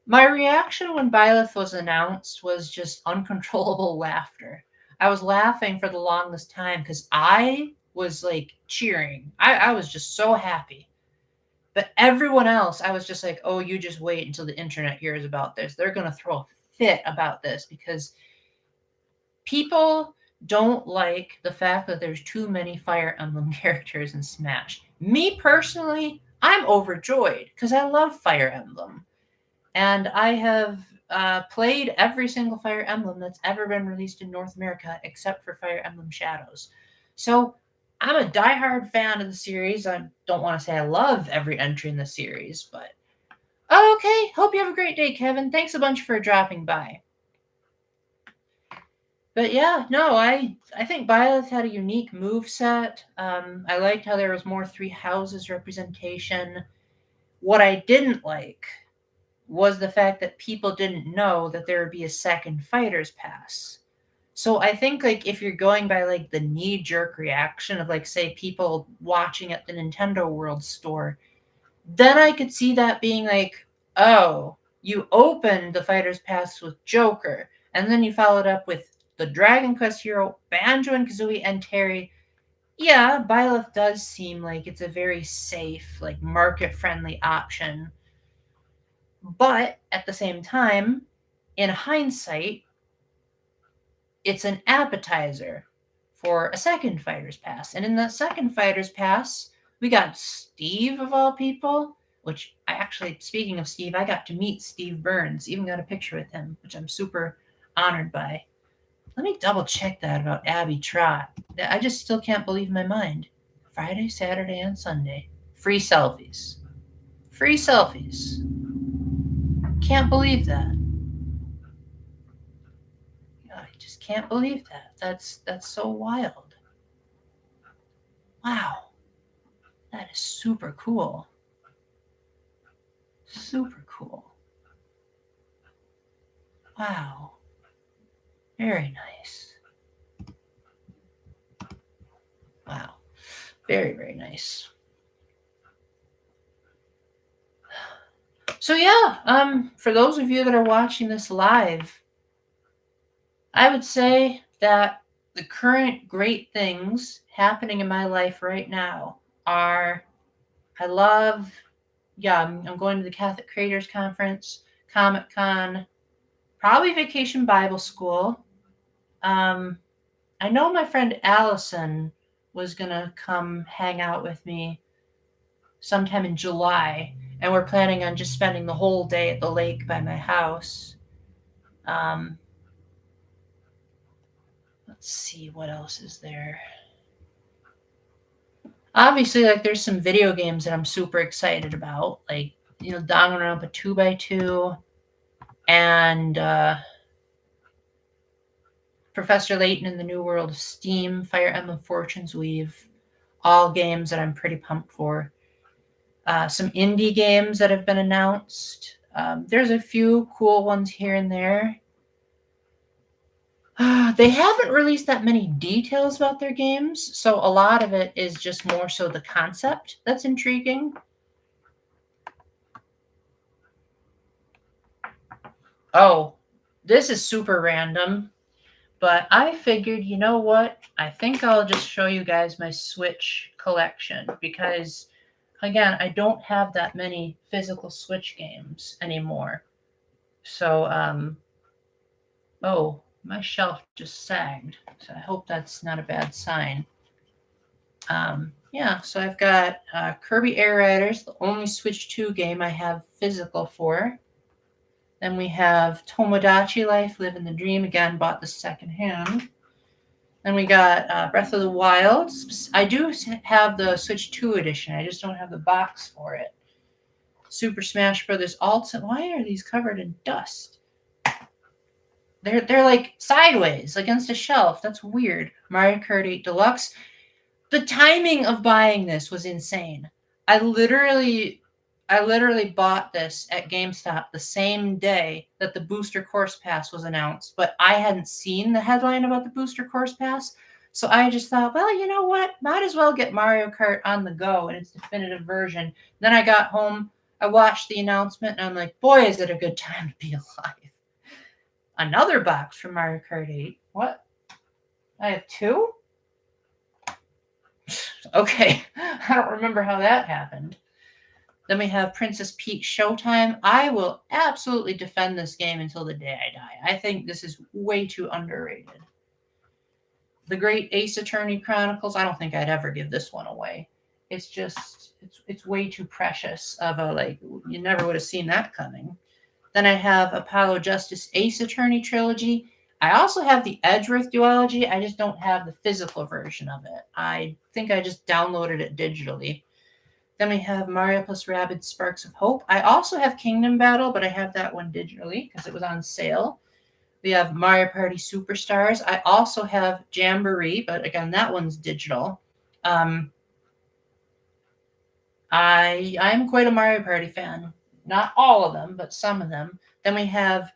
My reaction when Byleth was announced was just uncontrollable laughter. I was laughing for the longest time because I was like cheering. I was just so happy. But everyone else, I was just like, oh, you just wait until the internet hears about this. They're going to throw a fit about this because people don't like the fact that there's too many Fire Emblem characters in Smash. Me personally, I'm overjoyed because I love Fire Emblem. And I have played every single Fire Emblem that's ever been released in North America except for Fire Emblem Shadows. So I'm a diehard fan of the series. I don't want to say I love every entry in the series, but okay. Hope you have a great day, Kevin. Thanks a bunch for dropping by. But yeah, no, I think Byleth had a unique move set. I liked how there was more Three Houses representation. What I didn't like was the fact that people didn't know that there would be a second Fighter's Pass. So I think like if you're going by like the knee jerk reaction of like say people watching at the Nintendo World store, then I could see that being like, oh, you opened the Fighter's Pass with Joker, and then you followed up with the Dragon Quest hero, Banjo and Kazooie, and Terry. Yeah, Byleth does seem like it's a very safe, like market-friendly option. But at the same time, in hindsight, it's an appetizer for a second Fighter's Pass. And in the second Fighter's Pass, we got Steve, of all people, which I actually, speaking of Steve, I got to meet Steve Burns, even got a picture with him, which I'm super honored by. Let me double check that about Abby Trott. I just still can't believe my mind. Friday, Saturday, and Sunday. Free selfies. Free selfies. Can't believe that. I just can't believe that. That's so wild. Wow. That is super cool. Super cool. Wow. Very nice. Wow. Very, very nice. So yeah, for those of you that are watching this live, I would say that the current great things happening in my life right now are I'm going to the Catholic Creators Conference, Comic Con, probably Vacation Bible School. I know my friend Allison was going to come hang out with me sometime in July, and we're planning on just spending the whole day at the lake by my house. Let's see, what else is there? Obviously, like, there's some video games that I'm super excited about, like, Danganronpa 2x2 and Professor Layton in the New World of Steam, Fire Emblem Fortune's Weave, all games that I'm pretty pumped for. Some indie games that have been announced. There's a few cool ones here and there. They haven't released that many details about their games, so a lot of it is just more so the concept that's intriguing. Oh, this is super random, but I figured, you know what? I think I'll just show you guys my Switch collection because, again, I don't have that many physical Switch games anymore. So, oh, my shelf just sagged, so I hope that's not a bad sign. Yeah, so I've got Kirby Air Riders, the only Switch 2 game I have physical for. Then we have Tomodachi Life, Living the Dream. Again, bought the second hand. Then we got Breath of the Wild. I do have the Switch 2 edition. I just don't have the box for it. Super Smash Brothers Ultimate. Why are these covered in dust? They're like sideways against a shelf. That's weird. Mario Kart 8 Deluxe. The timing of buying this was insane. I literally bought this at GameStop the same day that the Booster Course Pass was announced, but I hadn't seen the headline about the Booster Course Pass. So I just thought, well, you know what? Might as well get Mario Kart on the go in its definitive version. Then I got home, I watched the announcement, and I'm like, boy, is it a good time to be alive. Another box from Mario Kart 8. What? I have two? Okay. I don't remember how that happened. Then we have Princess Peach Showtime. I will absolutely defend this game until the day I die. I think this is way too underrated. The Great Ace Attorney Chronicles. I don't think I'd ever give this one away. It's just, it's way too precious of a, like, you never would have seen that coming. Then I have Apollo Justice Ace Attorney Trilogy. I also have the Edgeworth Duology. I just don't have the physical version of it. I think I just downloaded it digitally. Then we have Mario plus Rabbids Sparks of Hope. I also have Kingdom Battle, but I have that one digitally because it was on sale. We have Mario Party Superstars. I also have Jamboree, but again, that one's digital. I'm quite a Mario Party fan. Not all of them, but some of them. Then we have,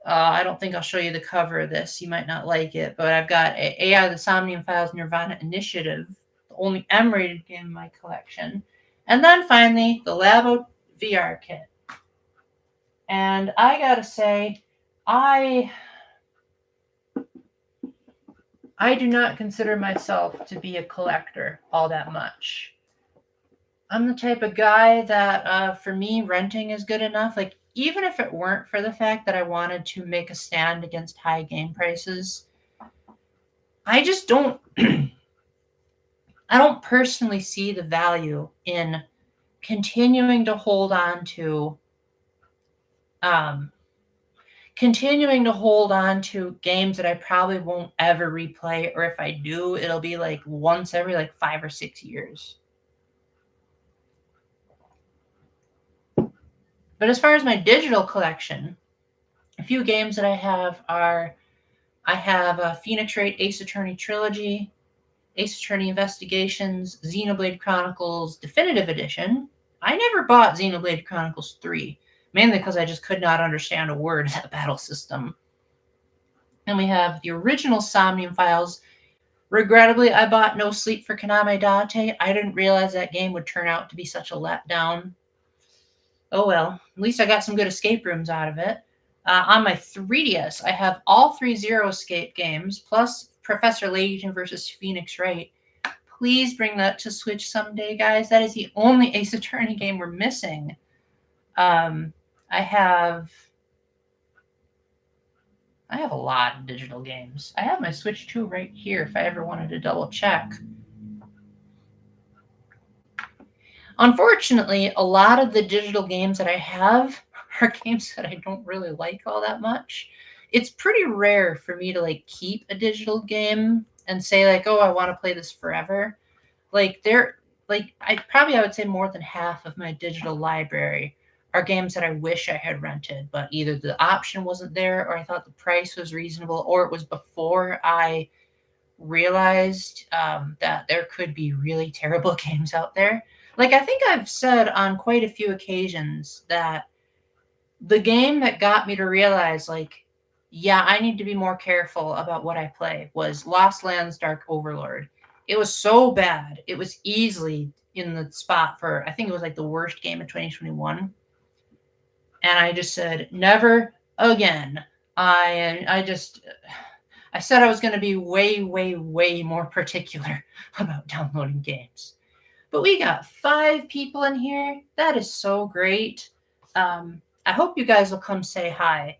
I don't think I'll show you the cover of this. You might not like it, but I've got AI the Somnium Files Nirvana Initiative, the only M-rated game in my collection. And then finally, the Labo VR kit. And I gotta say, I I do not consider myself to be a collector all that much. I'm the type of guy that, for me, renting is good enough. Like, even if it weren't for the fact that I wanted to make a stand against high game prices, I just don't. I don't personally see the value in continuing to hold on to, um, games that I probably won't ever replay, or if I do, it'll be like once every like 5 or 6 years. But as far as my digital collection, a few games that I have are I have a Phoenix Wright Ace Attorney Trilogy, Ace Attorney Investigations, Xenoblade Chronicles Definitive Edition. I never bought Xenoblade Chronicles 3, mainly because I just could not understand a word of that battle system. And we have the original Somnium Files. Regrettably, I bought No Sleep for Kaname Date. I didn't realize that game would turn out to be such a letdown. Oh well, at least I got some good escape rooms out of it. On my 3DS, I have all 3 Zero Escape games, plus Professor Layton versus Phoenix Wright. Please bring that to Switch someday, guys. That is the only Ace Attorney game we're missing. I have a lot of digital games. I have my Switch 2 right here if I ever wanted to double check. Unfortunately, a lot of the digital games that I have are games that I don't really like all that much. It's pretty rare for me to like keep a digital game and say like, "Oh, I want to play this forever." Like I would say more than half of my digital library are games that I wish I had rented, but either the option wasn't there, or I thought the price was reasonable, or it was before I realized that there could be really terrible games out there. Like, I think I've said on quite a few occasions that the game that got me to realize, like, yeah, I need to be more careful about what I play was Lost Lands Dark Overlord. It was so bad. It was easily in the spot for, I think it was like the worst game of 2021. And I just said, never again. I said I was going to be way, way, way more particular about downloading games. But we got 5 people in here. That is so great. I hope you guys will come say hi,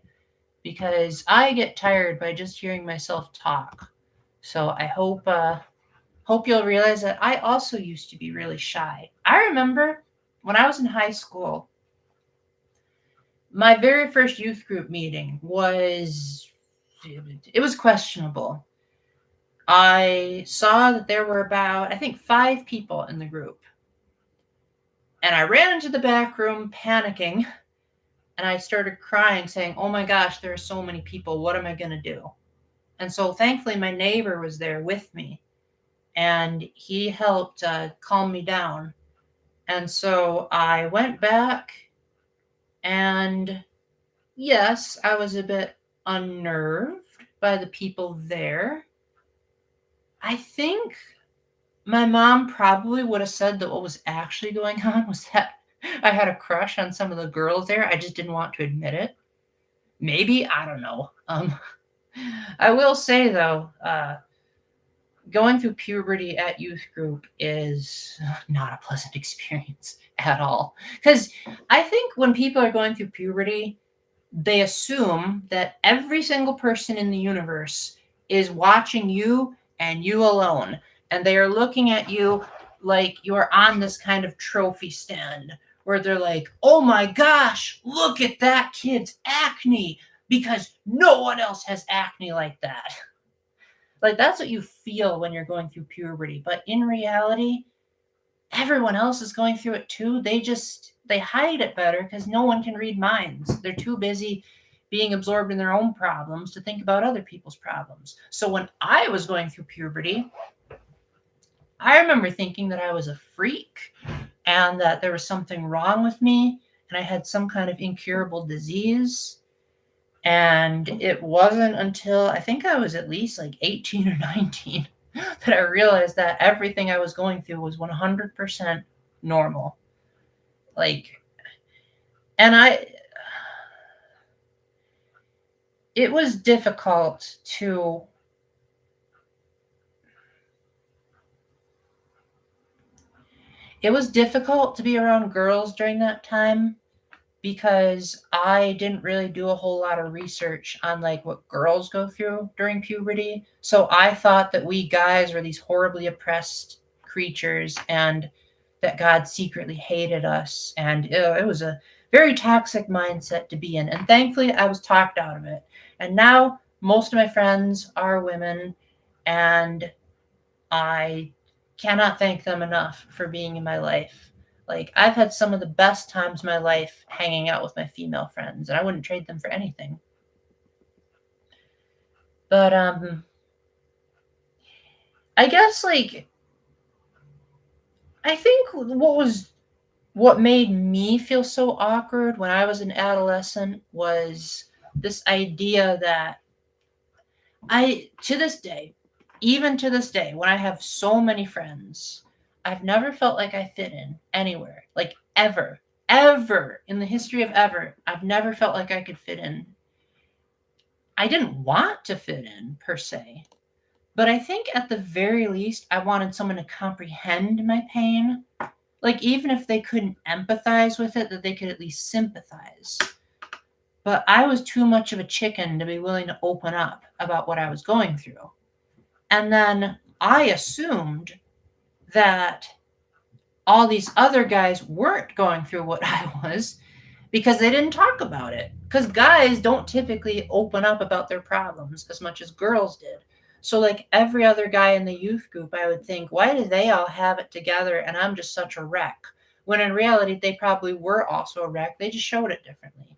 because I get tired by just hearing myself talk. So I hope you'll realize that I also used to be really shy. I remember when I was in high school, my very first youth group meeting was questionable. I saw that there were about, I think, 5 people in the group. And I ran into the back room panicking, and I started crying, saying, "Oh my gosh, there are so many people. What am I going to do?" And so thankfully, my neighbor was there with me, and he helped calm me down. And so I went back, and yes, I was a bit unnerved by the people there. I think my mom probably would have said that what was actually going on was that I had a crush on some of the girls there. I just didn't want to admit it. Maybe, I don't know. I will say though, going through puberty at youth group is not a pleasant experience at all. Because I think when people are going through puberty, they assume that every single person in the universe is watching you and you alone. And they are looking at you like you're on this kind of trophy stand where they're like, "Oh my gosh, look at that kid's acne, because no one else has acne like that." Like, that's what you feel when you're going through puberty. But in reality, everyone else is going through it too. They hide it better because no one can read minds. They're too busy being absorbed in their own problems to think about other people's problems. So when I was going through puberty, I remember thinking that I was a freak and that there was something wrong with me and I had some kind of incurable disease. And it wasn't until I think I was at least like 18 or 19 that I realized that everything I was going through was 100% normal. Like, and it was difficult to It was difficult to be around girls during that time because I didn't really do a whole lot of research on like what girls go through during puberty. So I thought that we guys were these horribly oppressed creatures and that God secretly hated us. And it was a very toxic mindset to be in. And thankfully, I was talked out of it. And now most of my friends are women, and I cannot thank them enough for being in my life. Like, I've had some of the best times of my life hanging out with my female friends, and I wouldn't trade them for anything. But I guess like I think what made me feel so awkward when I was an adolescent was this idea that to this day, even to this day, when I have so many friends, I've never felt like I fit in anywhere. Like ever. Ever in the history of ever, I've never felt like I could fit in. I didn't want to fit in per se, but I think at the very least, I wanted someone to comprehend my pain. Like, even if they couldn't empathize with it, that they could at least sympathize. But I was too much of a chicken to be willing to open up about what I was going through. And then I assumed that all these other guys weren't going through what I was because they didn't talk about it. Because guys don't typically open up about their problems as much as girls did. So, like every other guy in the youth group, I would think, why do they all have it together and I'm just such a wreck? When in reality, they probably were also a wreck. They just showed it differently.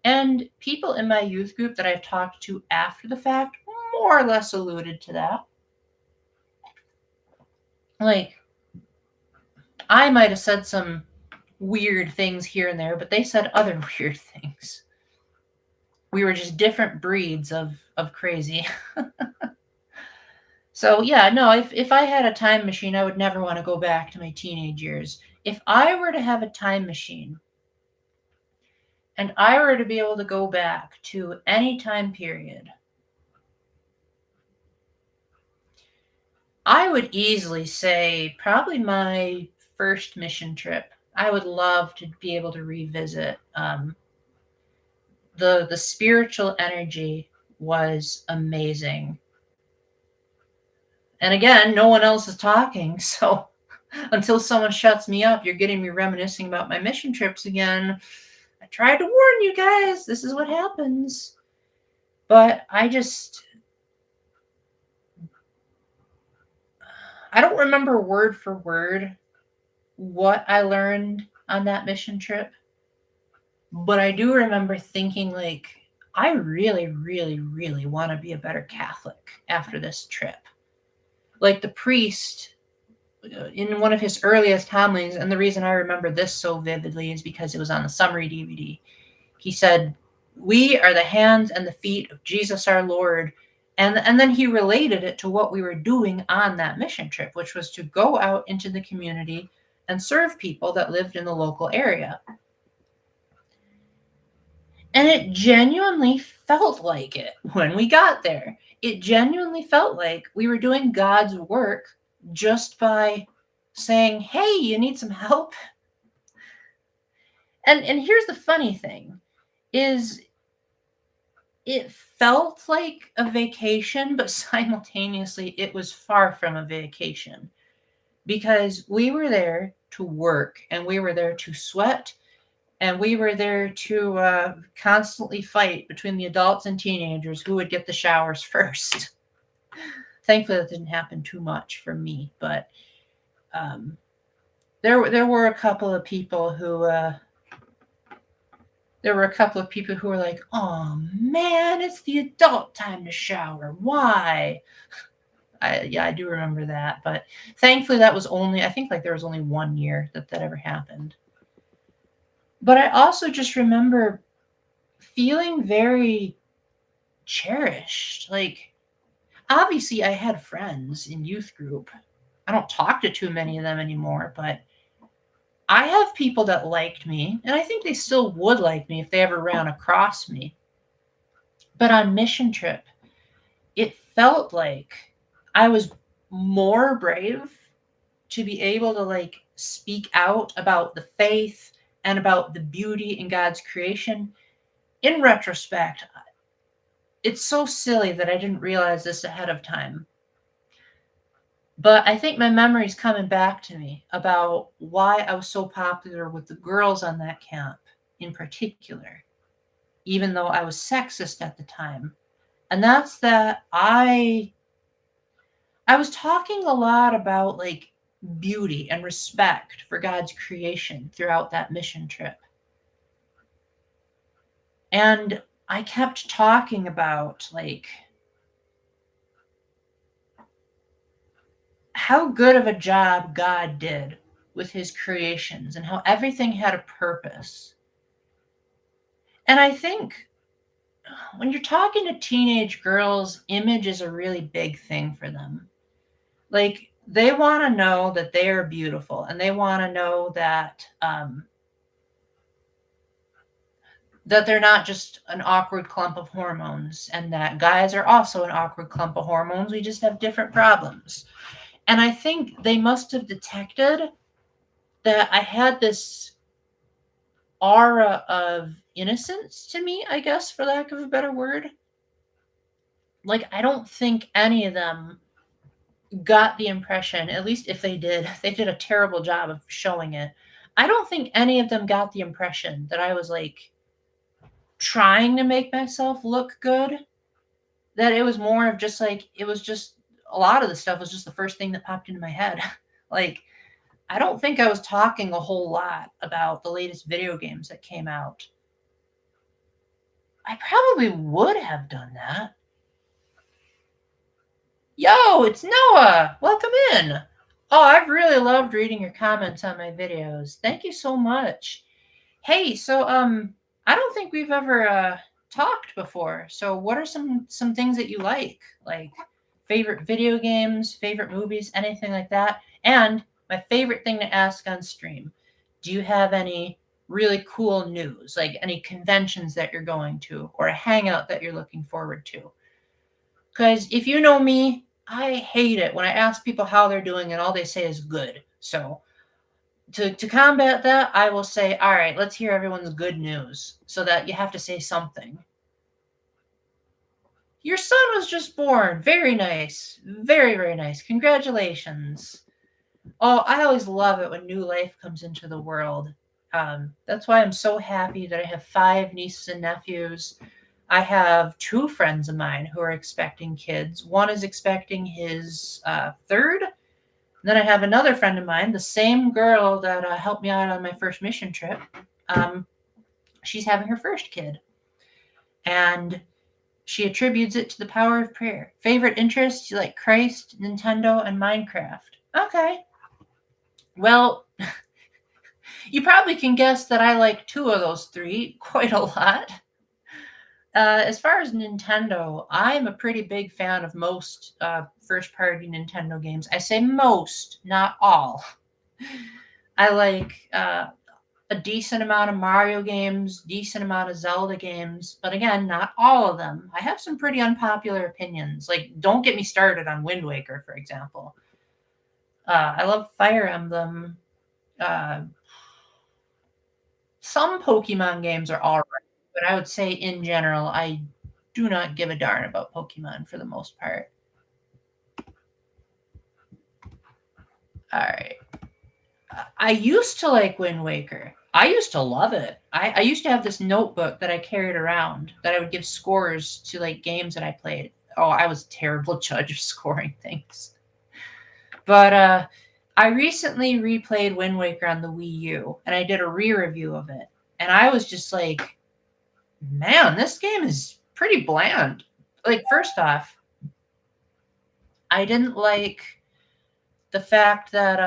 And people in my youth group that I've talked to after the fact more or less alluded to that. Like, I might have said some weird things here and there, but they said other weird things. We were just different breeds of crazy. So yeah, no, if I had a time machine, I would never want to go back to my teenage years. If I were to have a time machine and I were to be able to go back to any time period, I would easily say probably my first mission trip. I would love to be able to revisit. The spiritual energy was amazing. And again, no one else is talking, so until someone shuts me up, you're getting me reminiscing about my mission trips again. I tried to warn you guys, this is what happens. But I don't remember word for word what I learned on that mission trip. But I do remember thinking, like, I really, really, really want to be a better Catholic after this trip. Like, the priest in one of his earliest homilies, and the reason I remember this so vividly is because it was on the summary DVD. He said, "We are the hands and the feet of Jesus our Lord." And then he related it to what we were doing on that mission trip, which was to go out into the community and serve people that lived in the local area. And it genuinely felt like it when we got there. It genuinely felt like we were doing God's work just by saying, "Hey, you need some help?" And here's the funny thing is it felt like a vacation, but simultaneously it was far from a vacation because we were there to work and we were there to sweat and we were there to constantly fight between the adults and teenagers who would get the showers first. Thankfully, that didn't happen too much for me, but there were a couple of people who were like, "Oh man, it's the adult time to shower. Why?" I do remember that, but thankfully that was only, I think like there was only 1 year that ever happened. But I also just remember feeling very cherished. Like, obviously I had friends in youth group. I don't talk to too many of them anymore, but I have people that liked me, and I think they still would like me if they ever ran across me. But on mission trip, it felt like I was more brave to be able to like speak out about the faith and about the beauty in God's creation. In retrospect, it's so silly that I didn't realize this ahead of time. But I think my memory's coming back to me about why I was so popular with the girls on that camp in particular, even though I was sexist at the time. And that's that I was talking a lot about like beauty and respect for God's creation throughout that mission trip. And I kept talking about like how good of a job God did with his creations and how everything had a purpose. And I think when you're talking to teenage girls, image is a really big thing for them. Like they want to know that they are beautiful, and they want to know that they're not just an awkward clump of hormones, and that guys are also an awkward clump of hormones. We just have different problems. And I think they must have detected that I had this aura of innocence to me, I guess, for lack of a better word. Like, I don't think any of them got the impression, at least if they did, they did a terrible job of showing it. I don't think any of them got the impression that I was like trying to make myself look good. That it was more of just like, it was just a lot of the stuff was just the first thing that popped into my head. Like, I don't think I was talking a whole lot about the latest video games that came out. I probably would have done that. Yo, it's Noah. Welcome in. Oh, I've really loved reading your comments on my videos. Thank you so much. Hey, so I don't think we've ever talked before. So what are some things that you like? Like favorite video games, favorite movies, anything like that? And my favorite thing to ask on stream. Do you have any really cool news? Like any conventions that you're going to or a hangout that you're looking forward to? Because if you know me, I hate it when I ask people how they're doing and all they say is good. So to combat that, I will say, all right, let's hear everyone's good news so that you have to say something. Your son was just born. Very nice. Very, very nice. Congratulations. Oh, I always love it when new life comes into the world. That's why I'm so happy that I have 5 nieces and nephews. I have 2 friends of mine who are expecting kids. One is expecting his third. And then I have another friend of mine, the same girl that helped me out on my first mission trip. She's having her first kid. And she attributes it to the power of prayer. Favorite interests, you like Christ, Nintendo, and Minecraft. Okay. Well, you probably can guess that I like 2 of those 3 quite a lot. As far as Nintendo, I'm a pretty big fan of most first-party Nintendo games. I say most, not all. I like a decent amount of Mario games, decent amount of Zelda games, but again, not all of them. I have some pretty unpopular opinions. Like, don't get me started on Wind Waker, for example. I love Fire Emblem. Some Pokemon games are all right, but I would say in general, I do not give a darn about Pokemon for the most part. All right. I used to like Wind Waker. I used to love it. I used to have this notebook that I carried around that I would give scores to like games that I played. Oh, I was a terrible judge of scoring things. But I recently replayed Wind Waker on the Wii U, and I did a re-review of it. And I was just like, man, this game is pretty bland. Like, first off, I didn't like the fact that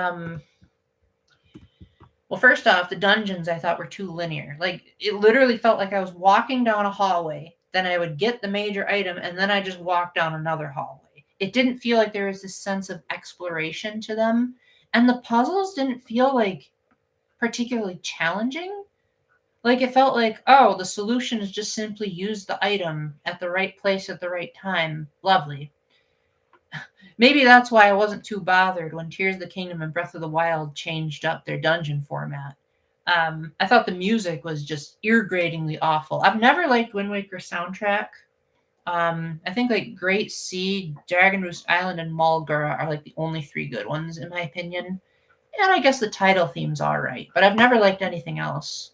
well, first off, the dungeons I thought were too linear. Like, it literally felt like I was walking down a hallway, then I would get the major item, and then I just walk down another hallway. It didn't feel like there was this sense of exploration to them. And the puzzles didn't feel like particularly challenging. Like, it felt like, oh, the solution is just simply use the item at the right place at the right time. Lovely. Maybe that's why I wasn't too bothered when Tears of the Kingdom and Breath of the Wild changed up their dungeon format. I thought the music was just ear-gratingly awful. I've never liked Wind Waker soundtrack. I think like Great Sea, Dragon Roost Island, and Mulgara are like the only three good ones in my opinion. And I guess the title theme's all right, but I've never liked anything else.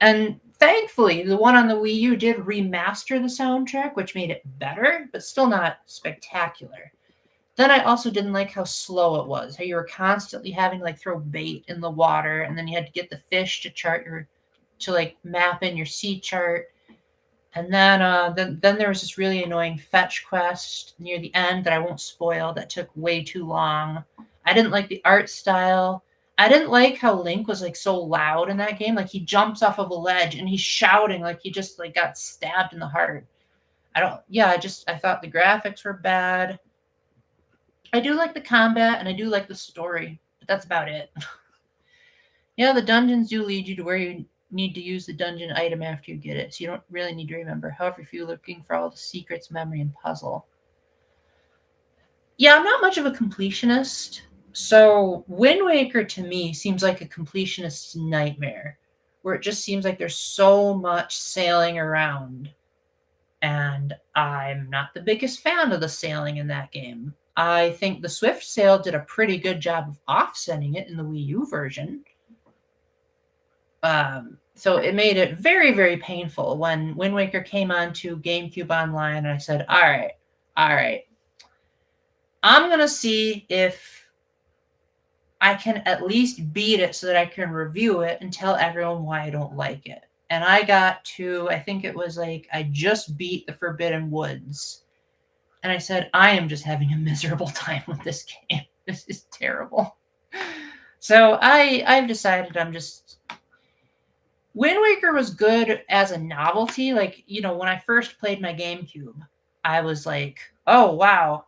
And thankfully, the one on the Wii U did remaster the soundtrack, which made it better, but still not spectacular. Then I also didn't like how slow it was. How you were constantly having to like throw bait in the water, and then you had to get the fish to chart your to like map in your sea chart. And then there was this really annoying fetch quest near the end that I won't spoil that took way too long. I didn't like the art style. I didn't like how Link was like so loud in that game. Like he jumps off of a ledge and he's shouting like he just like got stabbed in the heart. I thought the graphics were bad. I do like the combat and I do like the story, but that's about it. Yeah, the dungeons do lead you to where you need to use the dungeon item after you get it, so you don't really need to remember. However, if you're looking for all the secrets, memory, and puzzle. Yeah, I'm not much of a completionist, so Wind Waker to me seems like a completionist's nightmare, where it just seems like there's so much sailing around, and I'm not the biggest fan of the sailing in that game. I think the Swift Sail did a pretty good job of offsetting it in the Wii U version. So it made it very, very painful when Wind Waker came on to GameCube Online, and I said, all right, I'm going to see if I can at least beat it so that I can review it and tell everyone why I don't like it. And I got to, I think it was like, I just beat the Forbidden Woods. And I said, I am just having a miserable time with this game. This is terrible. So I've decided I'm just... Wind Waker was good as a novelty. Like, you know, when I first played my GameCube, I was like, oh, wow,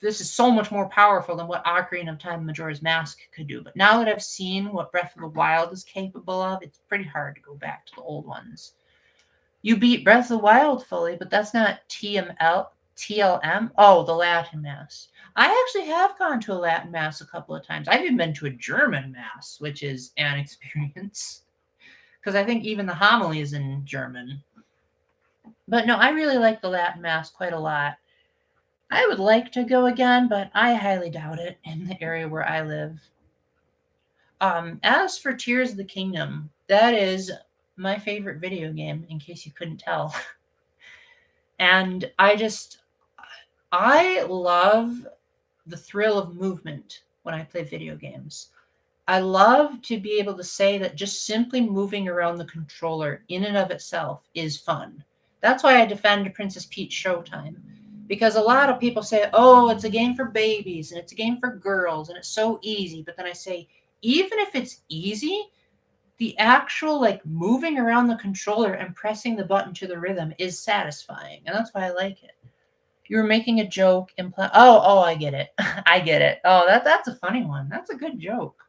this is so much more powerful than what Ocarina of Time and Majora's Mask could do. But now that I've seen what Breath of the Wild is capable of, it's pretty hard to go back to the old ones. You beat Breath of the Wild fully, but that's not TLM? Oh, the Latin Mass. I actually have gone to a Latin Mass a couple of times. I've even been to a German Mass, which is an experience. Because I think even the homily is in German. But no, I really like the Latin Mass quite a lot. I would like to go again, but I highly doubt it in the area where I live. As for Tears of the Kingdom, that is my favorite video game, in case you couldn't tell. And I love the thrill of movement when I play video games. I love to be able to say that just simply moving around the controller in and of itself is fun. That's why I defend Princess Peach Showtime. Because a lot of people say, oh, it's a game for babies and it's a game for girls and it's so easy. But then I say, even if it's easy, the actual like moving around the controller and pressing the button to the rhythm is satisfying. And that's why I like it. You were making a joke. Oh, I get it. I get it. Oh, that's a funny one. That's a good joke.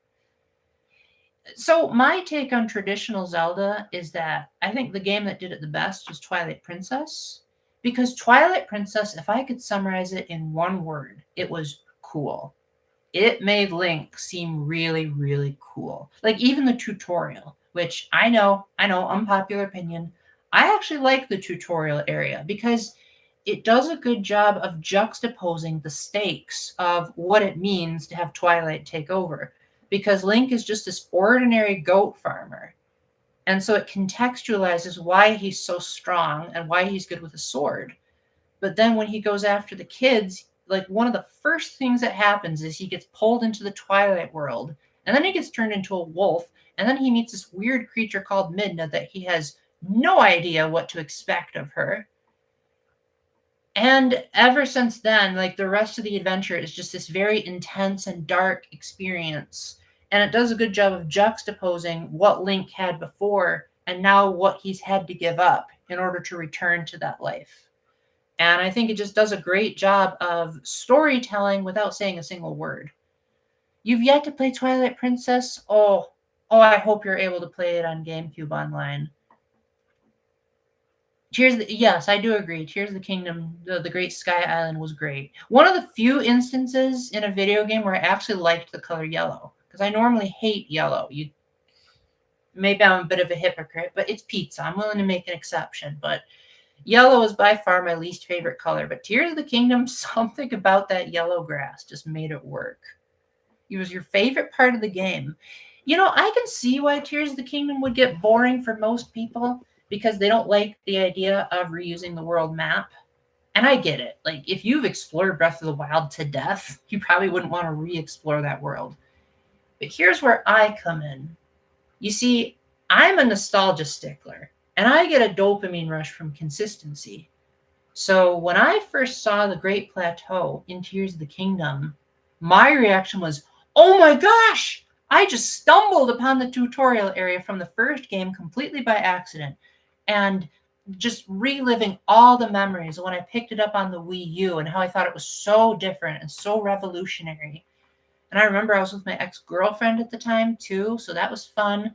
So my take on traditional Zelda is that I think the game that did it the best was Twilight Princess. Because Twilight Princess, if I could summarize it in one word, it was cool. It made Link seem really, really cool. Like even the tutorial, which I know, unpopular opinion. I actually like the tutorial area because it does a good job of juxtaposing the stakes of what it means to have Twilight take over. Because Link is just this ordinary goat farmer. And so it contextualizes why he's so strong and why he's good with a sword. But then when he goes after the kids, like one of the first things that happens is he gets pulled into the Twilight world, and then he gets turned into a wolf, and then he meets this weird creature called Midna that he has no idea what to expect of her. And ever since then, like the rest of the adventure is just this very intense and dark experience. And it does a good job of juxtaposing what Link had before and now what he's had to give up in order to return to that life. And I think it just does a great job of storytelling without saying a single word. You've yet to play Twilight Princess? Oh, I hope you're able to play it on GameCube Online. Yes, I do agree. Tears of the Kingdom, the Great Sky Island was great. One of the few instances in a video game where I actually liked the color yellow, because I normally hate yellow. Maybe I'm a bit of a hypocrite, but it's pizza. I'm willing to make an exception. But yellow is by far my least favorite color. But Tears of the Kingdom, something about that yellow grass just made it work. It was your favorite part of the game. I can see why Tears of the Kingdom would get boring for most people because they don't like the idea of reusing the world map. And I get it. Like, if you've explored Breath of the Wild to death, you probably wouldn't want to re explore that world. But here's where I come in. You see, I'm a nostalgia stickler, and I get a dopamine rush from consistency. So when I first saw the Great Plateau in Tears of the Kingdom, my reaction was, oh my gosh! I just stumbled upon the tutorial area from the first game completely by accident. And just reliving all the memories of when I picked it up on the Wii U and how I thought it was so different and so revolutionary. And I remember I was with my ex-girlfriend at the time too, so that was fun.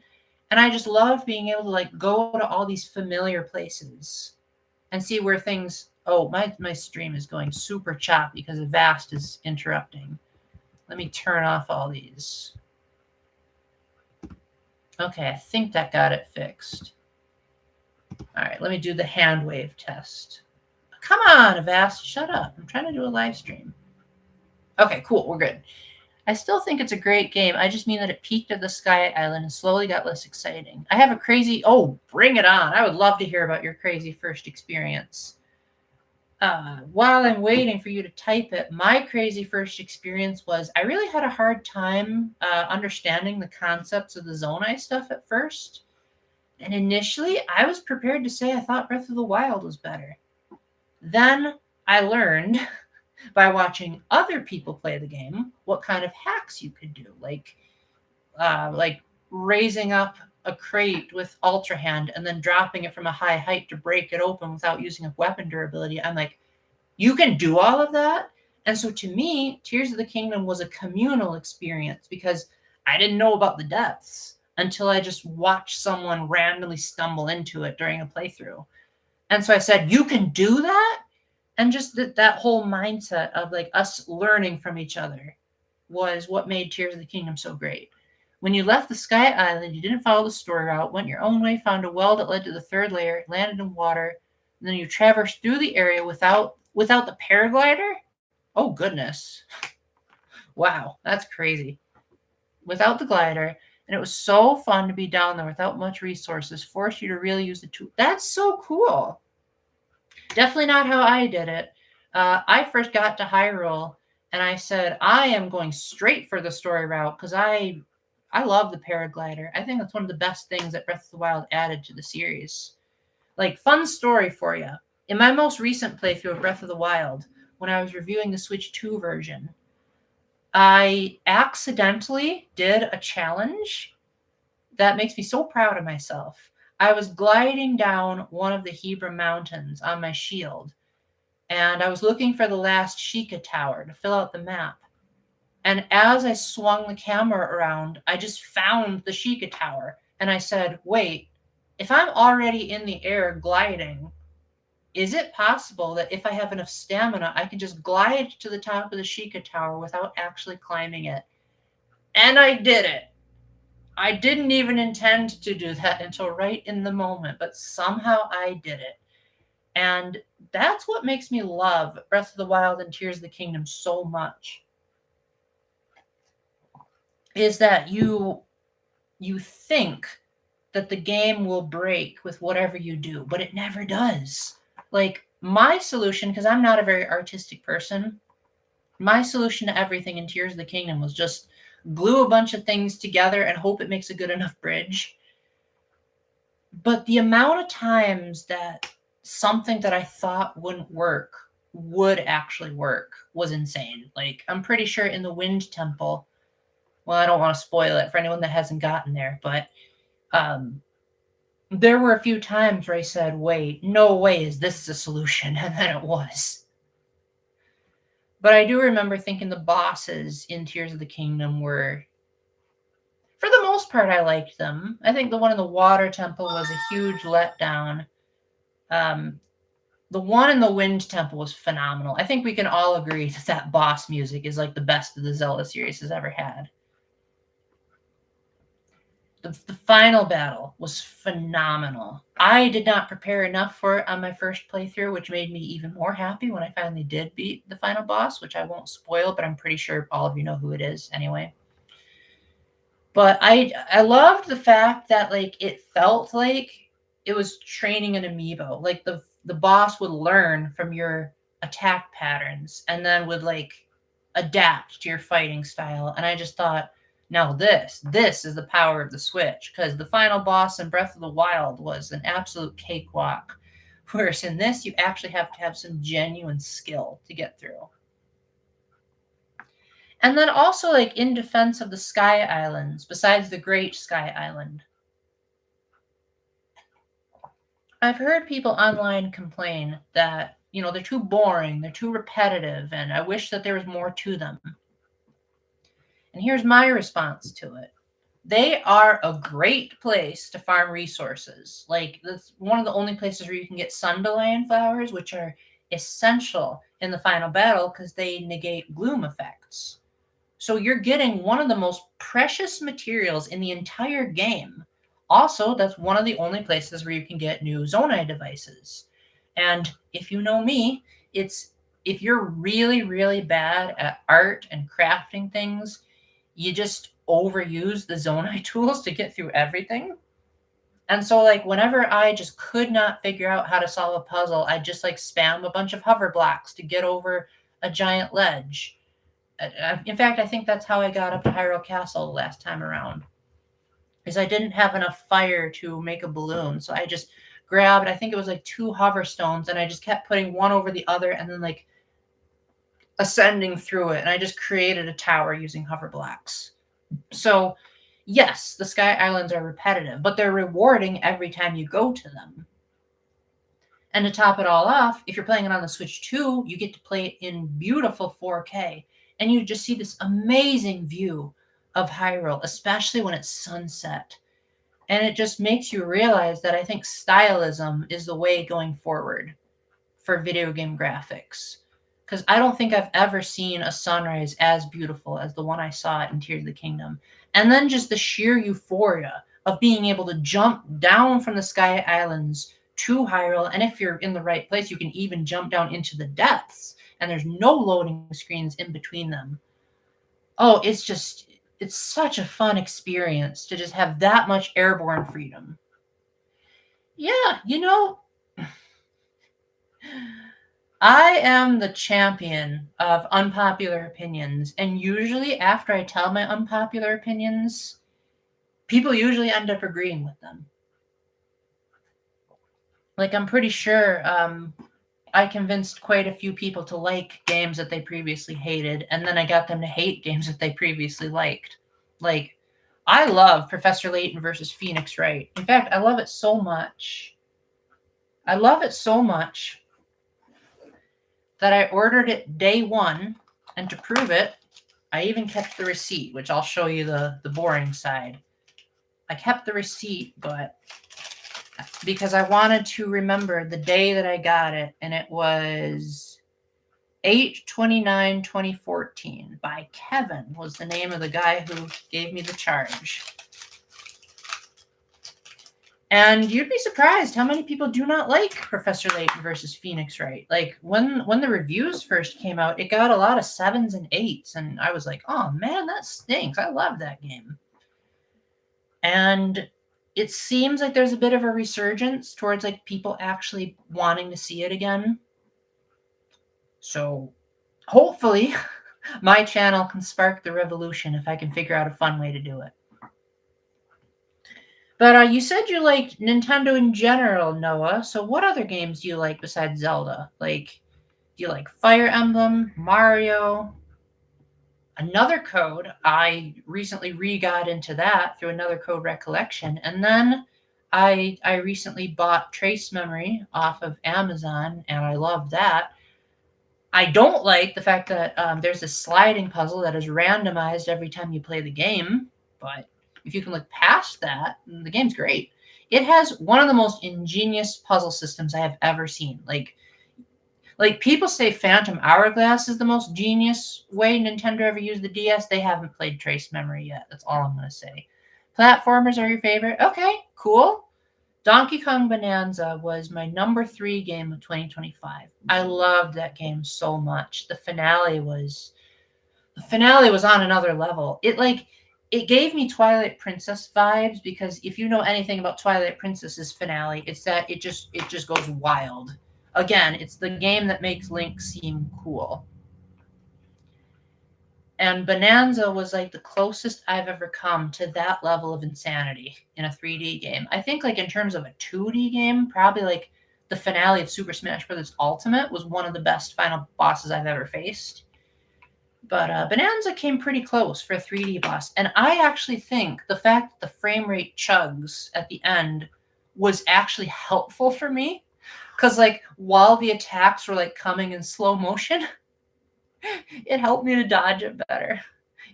And I just loved being able to like go to all these familiar places and see where things. Oh, my stream is going super choppy because Vast is interrupting. Let me turn off all these. Okay, I think that got it fixed. All right, let me do the hand wave test. Come on, Avast, shut up. I'm trying to do a live stream. Okay, cool, we're good. I still think it's a great game. I just mean that it peaked at the Sky Island and slowly got less exciting. I have a crazy... Oh, bring it on. I would love to hear about your crazy first experience. While I'm waiting for you to type it, my crazy first experience was I really had a hard time understanding the concepts of the Zonai stuff at first. And initially, I was prepared to say I thought Breath of the Wild was better. Then I learned by watching other people play the game what kind of hacks you could do, like raising up a crate with Ultra Hand and then dropping it from a high height to break it open without using a weapon durability. I'm like, you can do all of that? And so to me, Tears of the Kingdom was a communal experience because I didn't know about the depths until I just watched someone randomly stumble into it during a playthrough. And so I said, you can do that? And just that whole mindset of like us learning from each other was what made Tears of the Kingdom so great. When you left the Sky Island, you didn't follow the story route, went your own way, found a well that led to the third layer, landed in water, and then you traversed through the area without the paraglider? Oh, goodness. Wow, that's crazy. Without the glider, and it was so fun to be down there without much resources, forced you to really use the tool. That's so cool. Definitely not how I did it. I first got to Hyrule, and I said, I am going straight for the story route because I love the paraglider. I think that's one of the best things that Breath of the Wild added to the series. Like, fun story for you. In my most recent playthrough of Breath of the Wild, when I was reviewing the Switch 2 version, I accidentally did a challenge that makes me so proud of myself. I was gliding down one of the Hebra mountains on my shield, and I was looking for the last Sheikah Tower to fill out the map. And as I swung the camera around, I just found the Sheikah Tower, and I said, wait, if I'm already in the air gliding, is it possible that if I have enough stamina, I can just glide to the top of the Sheikah Tower without actually climbing it? And I did it. I didn't even intend to do that until right in the moment, but somehow I did it. And that's what makes me love Breath of the Wild and Tears of the Kingdom so much. Is that you think that the game will break with whatever you do, but it never does. Like, my solution, because I'm not a very artistic person, my solution to everything in Tears of the Kingdom was just glue a bunch of things together and hope it makes a good enough bridge. But the amount of times that something that I thought wouldn't work would actually work was insane. Like, I'm pretty sure in the Wind Temple, well, I don't want to spoil it for anyone that hasn't gotten there, but there were a few times where I said, wait, no way is this the solution, and then it was. But I do remember thinking the bosses in Tears of the Kingdom were, for the most part, I liked them. I think the one in the Water Temple was a huge letdown. Um, the one in the Wind Temple was phenomenal. I think we can all agree that that boss music is like the best of the Zelda series has ever had. The final battle was phenomenal. I did not prepare enough for it on my first playthrough, which made me even more happy when I finally did beat the final boss, which I won't spoil, but I'm pretty sure all of you know who it is anyway. But I loved the fact that like it felt like it was training an amiibo. Like the boss would learn from your attack patterns and then would like adapt to your fighting style. And I just thought, now this is the power of the Switch, because the final boss in Breath of the Wild was an absolute cakewalk. Whereas in this, you actually have to have some genuine skill to get through. And then also, like, in defense of the Sky Islands, besides the Great Sky Island, I've heard people online complain that, they're too boring, they're too repetitive, and I wish that there was more to them. And here's my response to it. They are a great place to farm resources. Like, that's one of the only places where you can get Sunbellion flowers, which are essential in the final battle because they negate gloom effects. So you're getting one of the most precious materials in the entire game. Also, that's one of the only places where you can get new Zonai devices. And if you know me, it's if you're really, really bad at art and crafting things, you just overuse the Zonai tools to get through everything. And so, like, whenever I just could not figure out how to solve a puzzle, I just like spam a bunch of hover blocks to get over a giant ledge. In fact, I think that's how I got up to Hyrule Castle last time around. Is I didn't have enough fire to make a balloon, so I just grabbed, I think it was like 2 hover stones, and I just kept putting one over the other and then like ascending through it, and I just created a tower using hover blocks. So, yes, the Sky Islands are repetitive, but they're rewarding every time you go to them. And to top it all off, if you're playing it on the Switch 2, you get to play it in beautiful 4K. And you just see this amazing view of Hyrule, especially when it's sunset. And it just makes you realize that I think stylism is the way going forward for video game graphics. Because I don't think I've ever seen a sunrise as beautiful as the one I saw in Tears of the Kingdom. And then just the sheer euphoria of being able to jump down from the Sky Islands to Hyrule. And if you're in the right place, you can even jump down into the depths. And there's no loading screens in between them. Oh, it's such a fun experience to just have that much airborne freedom. Yeah, I am the champion of unpopular opinions, and usually after I tell my unpopular opinions, people usually end up agreeing with them. Like, I'm pretty sure I convinced quite a few people to like games that they previously hated, and then I got them to hate games that they previously liked. Like, I love Professor Layton versus Phoenix Wright. In fact, I love it so much. I love it so much that I ordered it day one, and to prove it, I even kept the receipt, which I'll show you the boring side. I kept the receipt, but because I wanted to remember the day that I got it, and it was 8/29/2014 by Kevin was the name of the guy who gave me the charge. And you'd be surprised how many people do not like Professor Layton versus Phoenix Wright. Like, when the reviews first came out, it got a lot of 7s and 8s, and I was like, oh man, that stinks. I love that game. And it seems like there's a bit of a resurgence towards like people actually wanting to see it again. So hopefully my channel can spark the revolution if I can figure out a fun way to do it. But you said you liked Nintendo in general, Noah. So what other games do you like besides Zelda? Like, do you like Fire Emblem, Mario? Another Code, I recently re-got into that through Another Code Recollection. And then I recently bought Trace Memory off of Amazon, and I love that. I don't like the fact that there's a sliding puzzle that is randomized every time you play the game, but if you can look past that, the game's great. It has one of the most ingenious puzzle systems I have ever seen. Like people say Phantom Hourglass is the most genius way Nintendo ever used the DS. They haven't played Trace Memory yet. That's all I'm going to say. Platformers are your favorite? Okay, cool. Donkey Kong Bonanza was my number 3 game of 2025. I loved that game so much. The finale was on another level. It gave me Twilight Princess vibes, because if you know anything about Twilight Princess's finale, it's that it just goes wild. Again, it's the game that makes Link seem cool. And Bonanza was like the closest I've ever come to that level of insanity in a 3D game. I think like in terms of a 2D game, probably like the finale of Super Smash Bros. Ultimate was one of the best final bosses I've ever faced. But Bonanza came pretty close for a 3D boss. And I actually think the fact that the frame rate chugs at the end was actually helpful for me. Because, like, while the attacks were, like, coming in slow motion, it helped me to dodge it better.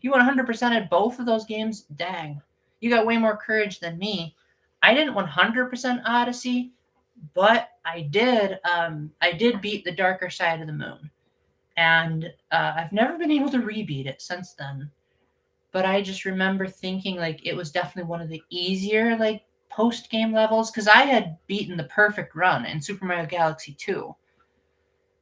You 100%ed both of those games? Dang. You got way more courage than me. I didn't 100% Odyssey, but I did beat The Darker Side of the Moon. And I've never been able to rebeat it since then. But I just remember thinking, like, it was definitely one of the easier, like, post-game levels, because I had beaten the perfect run in Super Mario Galaxy 2,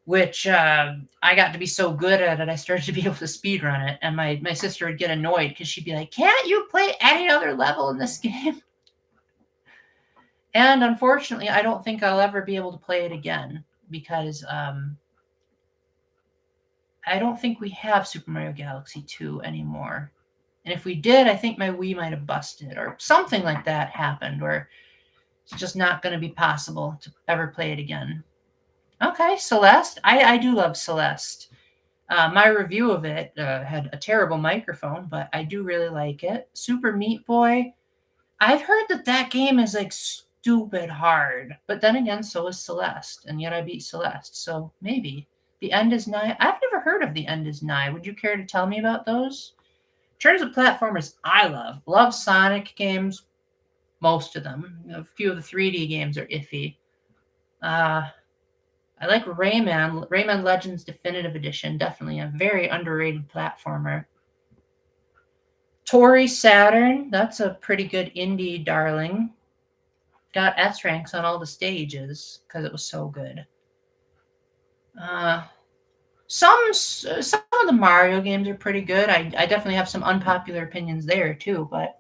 which I got to be so good at it, I started to be able to speedrun it, and my sister would get annoyed because she'd be like, can't you play any other level in this game? And unfortunately, I don't think I'll ever be able to play it again, because I don't think we have Super Mario Galaxy 2 anymore. And if we did, I think my Wii might have busted, or something like that happened, where it's just not going to be possible to ever play it again. Okay, Celeste. I do love Celeste. My review of it had a terrible microphone, but I do really like it. Super Meat Boy. I've heard that game is like stupid hard, but then again, so is Celeste, and yet I beat Celeste, so maybe. The End is Nigh. I've never heard of The End is Nigh. Would you care to tell me about those? In terms of platformers, I love Sonic games, most of them. A few of the 3D games are iffy. I like Rayman Legends Definitive Edition, definitely a very underrated platformer. Tori Saturn, that's a pretty good indie darling. Got S ranks on all the stages because it was so good. Some of the Mario games are pretty good. I definitely have some unpopular opinions there too, but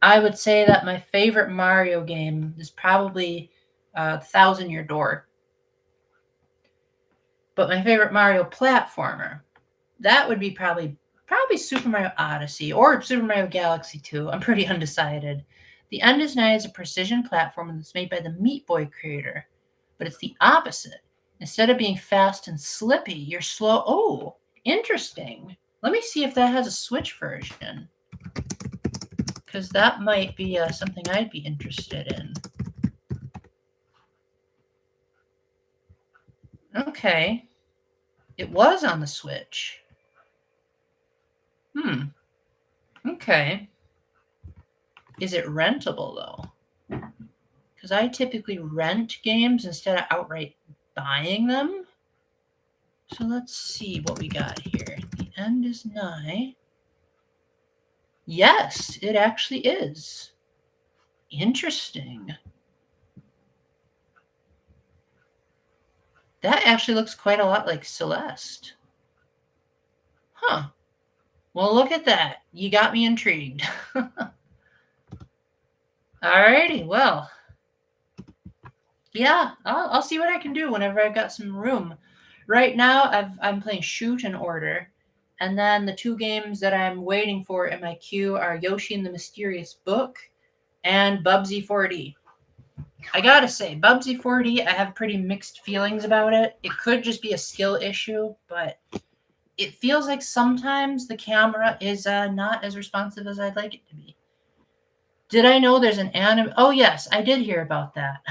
I would say that my favorite Mario game is probably Thousand Year Door. But my favorite Mario platformer, that would be probably Super Mario Odyssey or Super Mario Galaxy 2. I'm pretty undecided. The End is Nigh is a precision platformer that's made by the Meat Boy creator, but it's the opposite. Instead of being fast and slippy, you're slow. Oh, interesting. Let me see if that has a Switch version, because that might be something I'd be interested in. Okay. It was on the Switch. Okay. Is it rentable, though? Because I typically rent games instead of outright buying them. So let's see what we got here. The End is Nigh. Yes, it actually is. Interesting. That actually looks quite a lot like Celeste. Huh. Well, look at that. You got me intrigued. Alrighty, well. Yeah, I'll see what I can do whenever I've got some room. Right now, I'm playing Shoot and Order, and then the 2 games that I'm waiting for in my queue are Yoshi and the Mysterious Book and Bubsy 4D. I gotta say, Bubsy 4D, I have pretty mixed feelings about it. It could just be a skill issue, but it feels like sometimes the camera is not as responsive as I'd like it to be. Did I know there's an anime? Oh, yes, I did hear about that.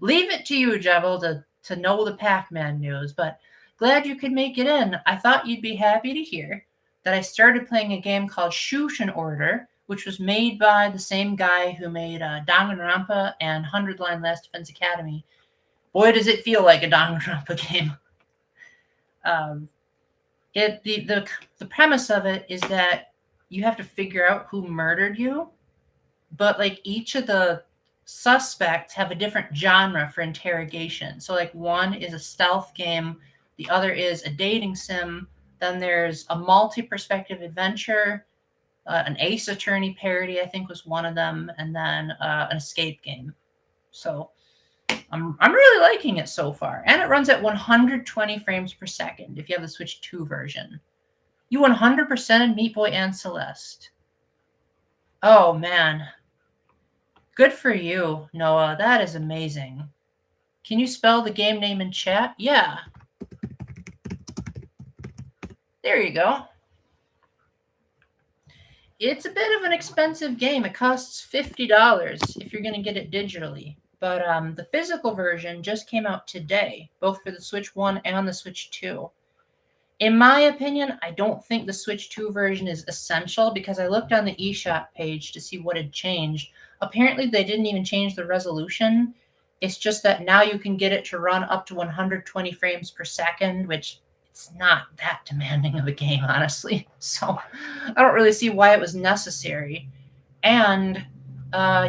Leave it to you, Jebel, to know the Pac-Man news, but glad you could make it in. I thought you'd be happy to hear that I started playing a game called Shushin Order, which was made by the same guy who made Danganronpa and 100 Line Last Defense Academy. Boy, does it feel like a Danganronpa game. The premise of it is that you have to figure out who murdered you, but like each of the suspects have a different genre for interrogation. So like one is a stealth game, the other is a dating sim, then there's a multi-perspective adventure, an Ace Attorney parody I think was one of them, and then an escape game. So I'm really liking it so far, and it runs at 120 frames per second if you have the Switch 2 version. You 100%ed Meat Boy and Celeste. Oh man, good for you, Noah. That is amazing. Can you spell the game name in chat? Yeah. There you go. It's a bit of an expensive game. It costs $50 if you're going to get it digitally. But the physical version just came out today, both for the Switch 1 and the Switch 2. In my opinion, I don't think the Switch 2 version is essential because I looked on the eShop page to see what had changed. Apparently, they didn't even change the resolution. It's just that now you can get it to run up to 120 frames per second, which it's not that demanding of a game, honestly. So I don't really see why it was necessary. And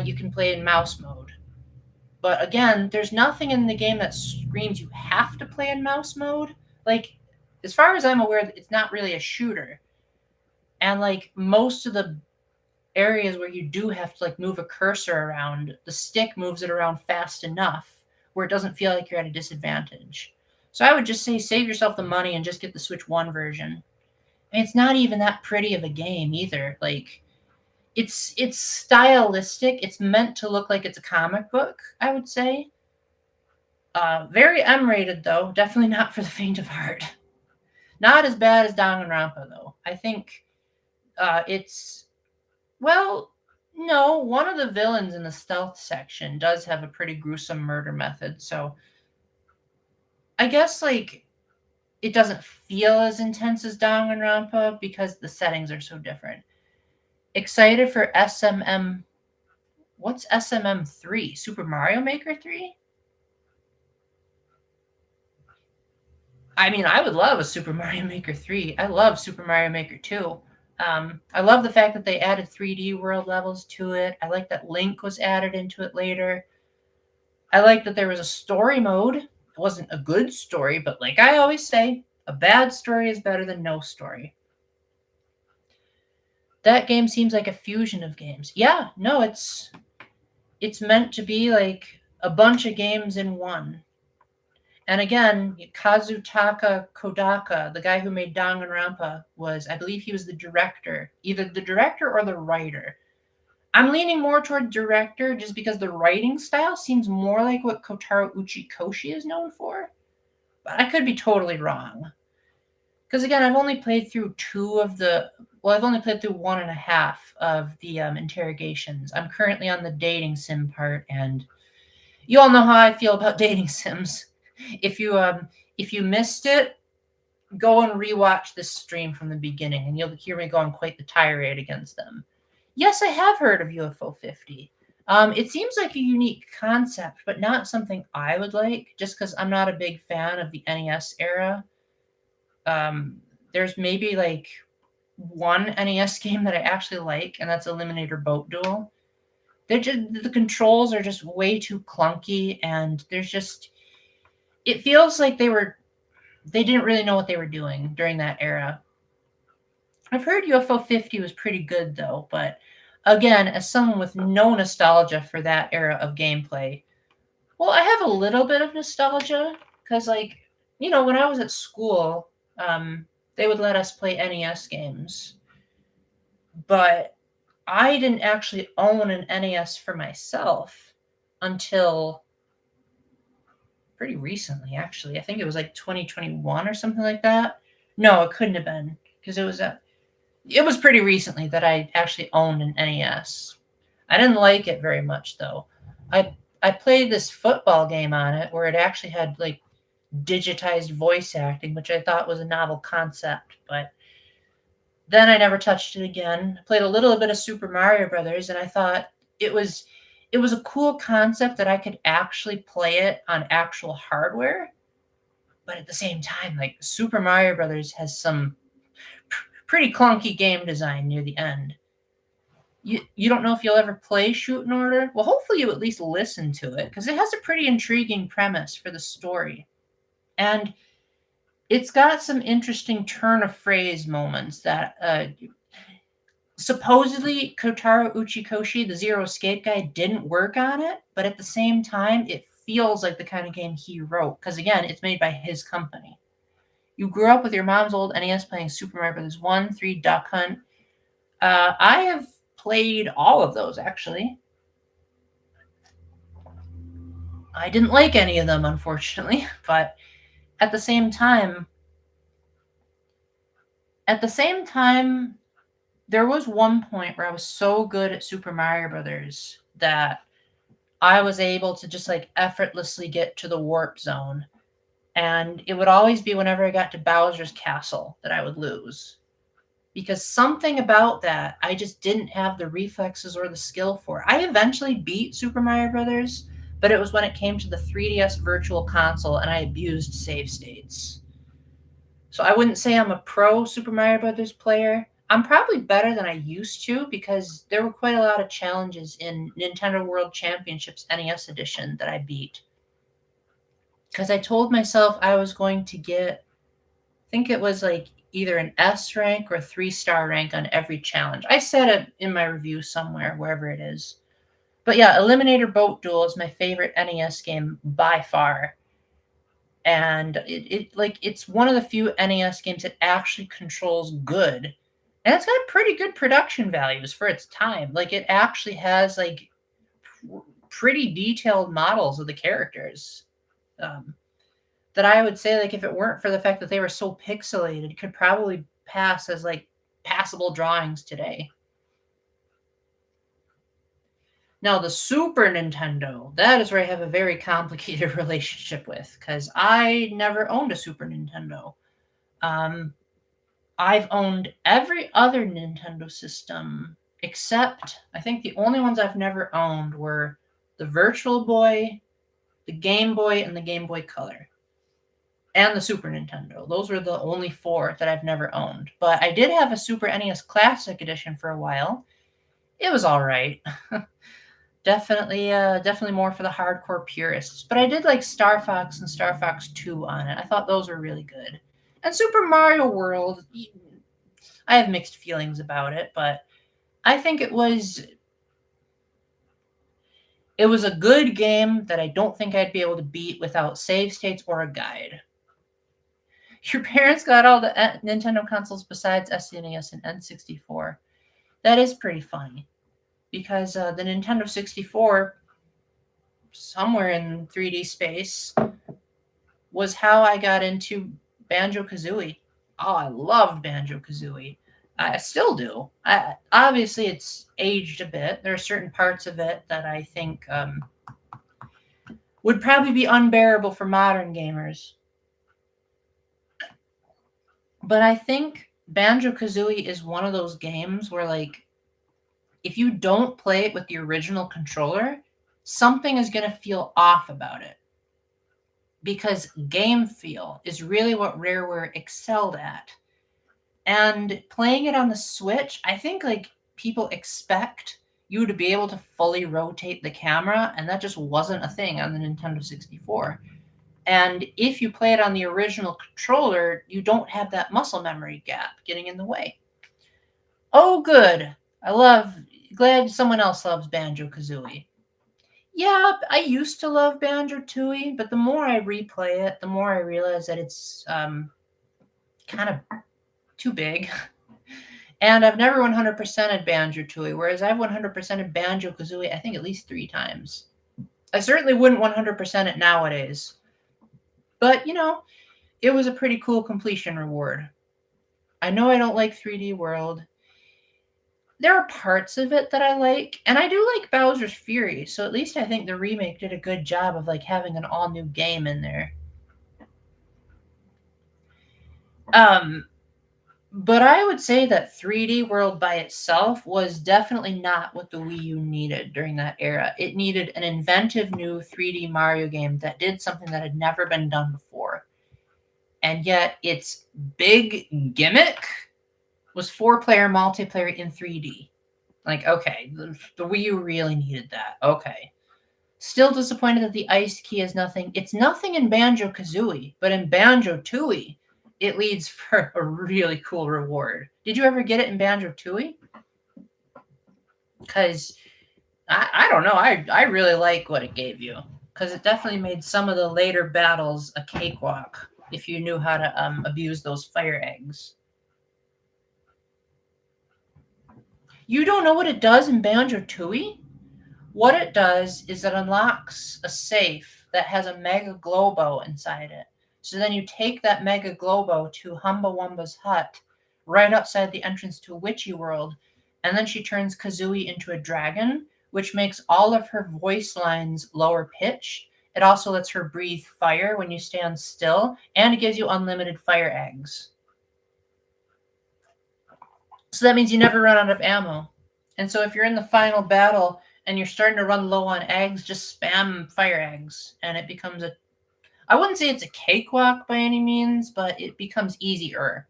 you can play in mouse mode. But again, there's nothing in the game that screams you have to play in mouse mode. Like, as far as I'm aware, it's not really a shooter. And like most of the areas where you do have to like move a cursor around, the stick moves it around fast enough where it doesn't feel like you're at a disadvantage. So I would just say save yourself the money and just get the Switch 1 version. And it's not even that pretty of a game either. Like it's stylistic. It's meant to look like it's a comic book, I would say. Very M-rated though. Definitely not for the faint of heart. Not as bad as Danganronpa, though. I think it's... Well, no, one of the villains in the stealth section does have a pretty gruesome murder method, so... I guess, like, it doesn't feel as intense as Danganronpa because the settings are so different. Excited for SMM... What's SMM 3? Super Mario Maker 3? I mean, I would love a Super Mario Maker 3. I love Super Mario Maker 2. I love the fact that they added 3D world levels to it. I like that Link was added into it later. I like that there was a story mode. It wasn't a good story, but like I always say, a bad story is better than no story. That game seems like a fusion of games. Yeah, no, it's meant to be like a bunch of games in one. And again, Kazutaka Kodaka, the guy who made Danganronpa, I believe he was the director, either the director or the writer. I'm leaning more toward director just because the writing style seems more like what Kotaro Uchikoshi is known for. But I could be totally wrong. Because again, I've only played through I've only played through 1.5 of the interrogations. I'm currently on the dating sim part, and you all know how I feel about dating sims. If you missed it, go and rewatch this stream from the beginning, and you'll hear me go on quite the tirade against them. Yes, I have heard of UFO 50. It seems like a unique concept, but not something I would like, just because I'm not a big fan of the NES era. There's maybe like one NES game that I actually like, and that's Eliminator Boat Duel. The controls are just way too clunky, and it feels like they didn't really know what they were doing during that era. I've heard UFO 50 was pretty good though, but again, as someone with no nostalgia for that era of gameplay, well, I have a little bit of nostalgia because, like, when I was at school, they would let us play NES games, but I didn't actually own an NES for myself until pretty recently, actually. I think it was like 2021 or something like that. No, it couldn't have been because it was pretty recently that I actually owned an NES. I didn't like it very much though. I played this football game on it where it actually had like digitized voice acting, which I thought was a novel concept, but Then I never touched it again. Played a little bit of Super Mario Brothers, and I thought it was it was a cool concept that I could actually play it on actual hardware. But at the same time, like Super Mario Brothers has some pretty clunky game design near the end. You don't know if you'll ever play Shoot in Order. Well, hopefully you at least listen to it because it has a pretty intriguing premise for the story, and it's got some interesting turn of phrase moments that supposedly Kotaro Uchikoshi, the Zero Escape guy, didn't work on it, but at the same time, it feels like the kind of game he wrote because again, it's made by his company. You grew up with your mom's old NES playing Super Mario Bros. 1, 3, Duck Hunt. I have played all of those actually. I didn't like any of them, unfortunately, but at the same time, at the same time, there was one point where I was so good at Super Mario Brothers that I was able to just like effortlessly get to the warp zone. And it would always be whenever I got to Bowser's castle that I would lose. Because something about that I just didn't have the reflexes or the skill for. I eventually beat Super Mario Brothers, but it was when it came to the 3DS Virtual Console and I abused save states. So I wouldn't say I'm a pro Super Mario Brothers player. I'm probably better than I used to because there were quite a lot of challenges in Nintendo World Championships NES Edition that I beat. Because I told myself I was going to get, I think it was like either an S rank or a 3-star rank on every challenge. I said it in my review somewhere, wherever it is. But yeah, Eliminator Boat Duel is my favorite NES game by far. And it's one of the few NES games that actually controls good. And it's got pretty good production values for its time. Like it actually has like pretty detailed models of the characters. Um, that I would say like if it weren't for the fact that they were so pixelated, could probably pass as like passable drawings today. Now the Super Nintendo, that is where I have a very complicated relationship with because I never owned a Super Nintendo. Um, I've owned every other Nintendo system except I think the only ones I've never owned were the Virtual Boy, the Game Boy, and the Game Boy Color. And the Super Nintendo. Those were the only four that I've never owned. But I did have a Super NES Classic Edition for a while. It was all right. Definitely more for the hardcore purists. But I did like Star Fox and Star Fox 2 on it. I thought those were really good. And Super Mario World, I have mixed feelings about it, but I think it was a good game that I don't think I'd be able to beat without save states or a guide. Your parents got all the Nintendo consoles besides SNES and N64. That is pretty funny because the Nintendo 64, somewhere in 3D space, was how I got into Banjo Kazooie. Oh, I loved Banjo Kazooie. I still do. Obviously, it's aged a bit. There are certain parts of it that I think would probably be unbearable for modern gamers. But I think Banjo Kazooie is one of those games where, like, if you don't play it with the original controller, something is going to feel off about it. Because game feel is really what Rareware excelled at. And playing it on the Switch, I think like people expect you to be able to fully rotate the camera, and that just wasn't a thing on the Nintendo 64. And if you play it on the original controller, you don't have that muscle memory gap getting in the way. Oh, good. Glad someone else loves Banjo Kazooie. Yeah, I used to love Banjo Tooie, but the more I replay it, the more I realize that it's kind of too big. And I've never 100%ed Banjo Tooie, whereas I've 100%ed Banjo Kazooie, I think at least 3 times. I certainly wouldn't 100% it nowadays. But, it was a pretty cool completion reward. I know I don't like 3D World. There are parts of it that I like, and I do like Bowser's Fury, so at least I think the remake did a good job of like having an all new game in there. Um But I would say that 3D World by itself was definitely not what the Wii U needed during that era. It needed an inventive new 3D Mario game that did something that had never been done before. And yet its big gimmick was 4-player multiplayer in 3D. Like, okay, the Wii U really needed that. Okay. Still disappointed that the ice key is nothing. It's nothing in Banjo Kazooie, but in Banjo Tooie, it leads for a really cool reward. Did you ever get it in Banjo Tooie? Because I don't know. I really like what it gave you. Because it definitely made some of the later battles a cakewalk if you knew how to abuse those fire eggs. You don't know what it does in Banjo Tooie? What it does is it unlocks a safe that has a Mega Globo inside it. So then you take that Mega Globo to Humba Wumba's hut, right outside the entrance to Witchy World, and then she turns Kazooie into a dragon, which makes all of her voice lines lower pitched. It also lets her breathe fire when you stand still, and it gives you unlimited fire eggs. So that means you never run out of ammo. And so if you're in the final battle and you're starting to run low on eggs, just spam fire eggs. And it becomes I wouldn't say it's a cakewalk by any means, but it becomes easier.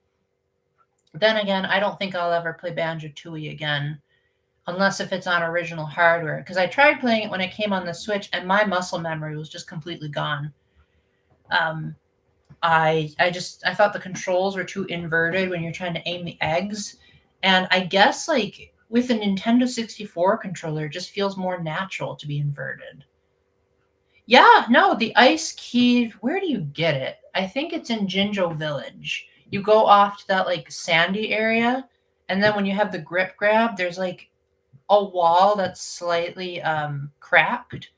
Then again, I don't think I'll ever play Banjo Tooie again, unless if it's on original hardware. Because I tried playing it when it came on the Switch, and my muscle memory was just completely gone. I thought the controls were too inverted when you're trying to aim the eggs, and I guess like with a Nintendo 64 controller, it just feels more natural to be inverted. Yeah, no, the ice key, where do you get it? I think it's in Jinjo Village. You go off to that like sandy area, and then when you have the grip grab, there's like a wall that's slightly cracked.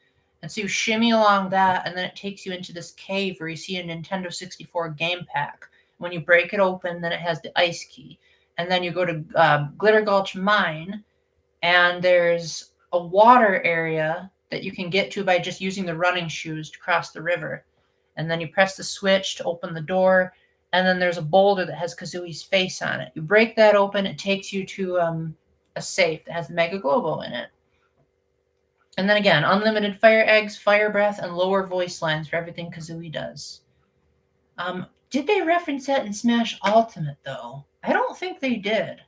And so you shimmy along that, and then it takes you into this cave where you see a Nintendo 64 game pack. When you break it open, then it has the ice key. And then you go to Glitter Gulch Mine, and there's a water area that you can get to by just using the running shoes to cross the river. And then you press the switch to open the door, and then there's a boulder that has Kazooie's face on it. You break that open, it takes you to a safe that has the Mega Globo in it. And then again, unlimited fire eggs, fire breath, and lower voice lines for everything Kazooie does. Did they reference that in Smash Ultimate, though? I don't think they did.